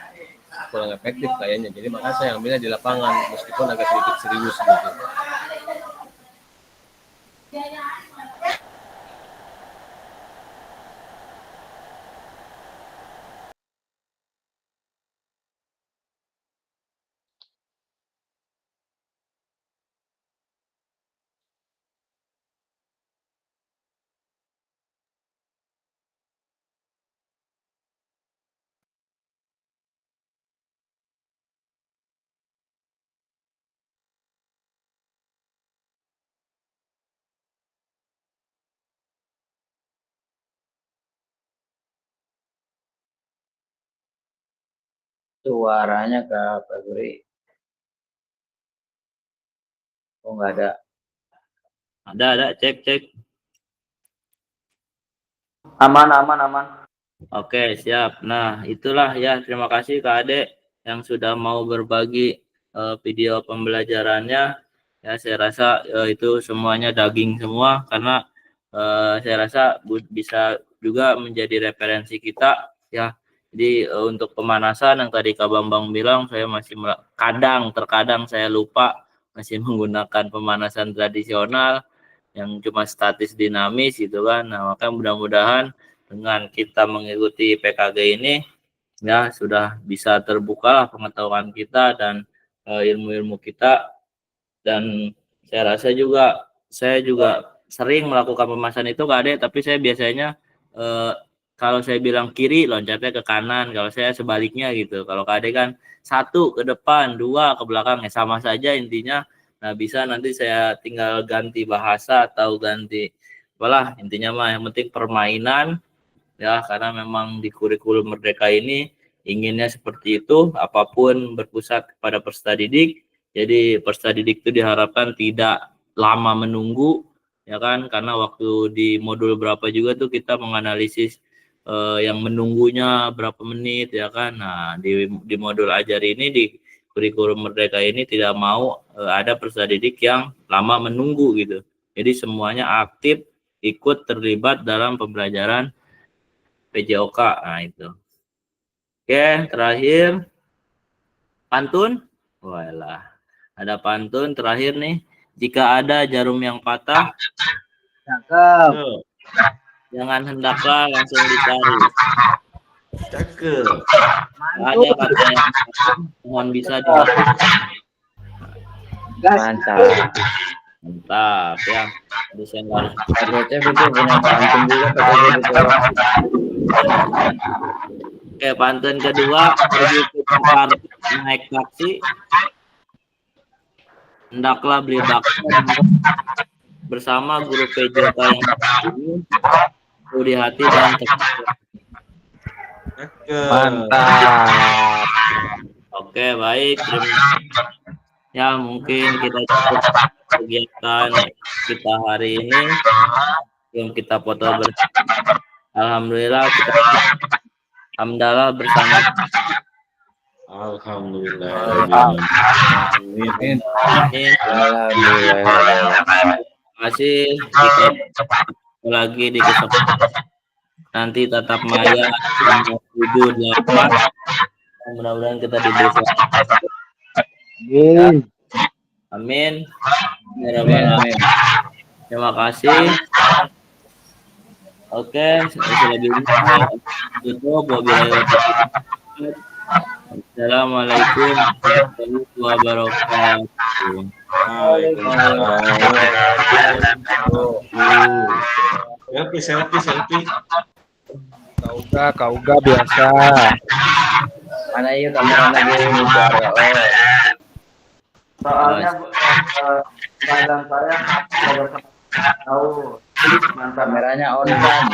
kurang efektif kayaknya. Jadi makanya saya ambilnya di lapangan meskipun agak sedikit serius gitu. Suaranya Kak Febri. Oh, nggak ada. Ada, cek. Aman. Oke, siap. Nah, itulah ya, terima kasih Kak Ade yang sudah mau berbagi video pembelajarannya. Ya, saya rasa itu semuanya daging semua, karena saya rasa bisa juga menjadi referensi kita ya. Jadi untuk pemanasan yang tadi Kak Bambang bilang, saya masih terkadang saya lupa masih menggunakan pemanasan tradisional yang cuma statis dinamis gitu kan. Nah, maka mudah-mudahan dengan kita mengikuti PKG ini ya sudah bisa terbuka pengetahuan kita dan ilmu-ilmu kita. Dan saya rasa saya juga sering melakukan pemanasan itu Kak Ade, tapi saya biasanya kalau saya bilang kiri loncatnya ke kanan, kalau saya sebaliknya gitu. Kalau Kak Ade kan 1 ke depan, 2 ke belakang, ya sama saja intinya. Nah, bisa nanti saya tinggal ganti bahasa atau ganti apalah, intinya mah yang penting permainan ya, karena memang di kurikulum Merdeka ini inginnya seperti itu, apapun berpusat kepada peserta didik. Jadi peserta didik itu diharapkan tidak lama menunggu ya kan, karena waktu di modul berapa juga tuh kita menganalisis yang menunggunya berapa menit ya kan. Nah, di modul ajar ini, di kurikulum Merdeka ini tidak mau ada peserta didik yang lama menunggu gitu. Jadi semuanya aktif ikut terlibat dalam pembelajaran PJOK. Nah, itu. Oke, terakhir pantun. Walah, ada pantun terakhir nih. Jika ada jarum yang patah, Cakep. jangan hendaklah langsung dicari. Cakep. Ada kata yang mohon bisa dilakukan. Mantap ya. Desain harus. Bocah itu punya pantun juga pakai gitu. Oke, pantun kedua, pergi ke tempat naik taksi, hendaklah beli bakso bersama guru PJK yang ini, di hati dan Mantap. Oke, baik. Ya, mungkin kita cukup kegiatan kita hari ini yang kita foto bersama. Alhamdulillah kita hamdalah bersama. Alhamdulillah. Amin. Terima kasih. Kita lagi di kesempatan nanti tatap maya 7, 8 Mudah-mudahan kita diberi Amin. amin. Ya Amin, Rabbal amin. Terima kasih. Oke, selanjutnya tutup. Wabillahi taufiq. Assalamualaikum warahmatullahi wabarakatuh. Selfie. Kauga biasa. Mana yuk kamera lagi bicara. Soalnya badan saya tahu mantap. Kameranya on kan.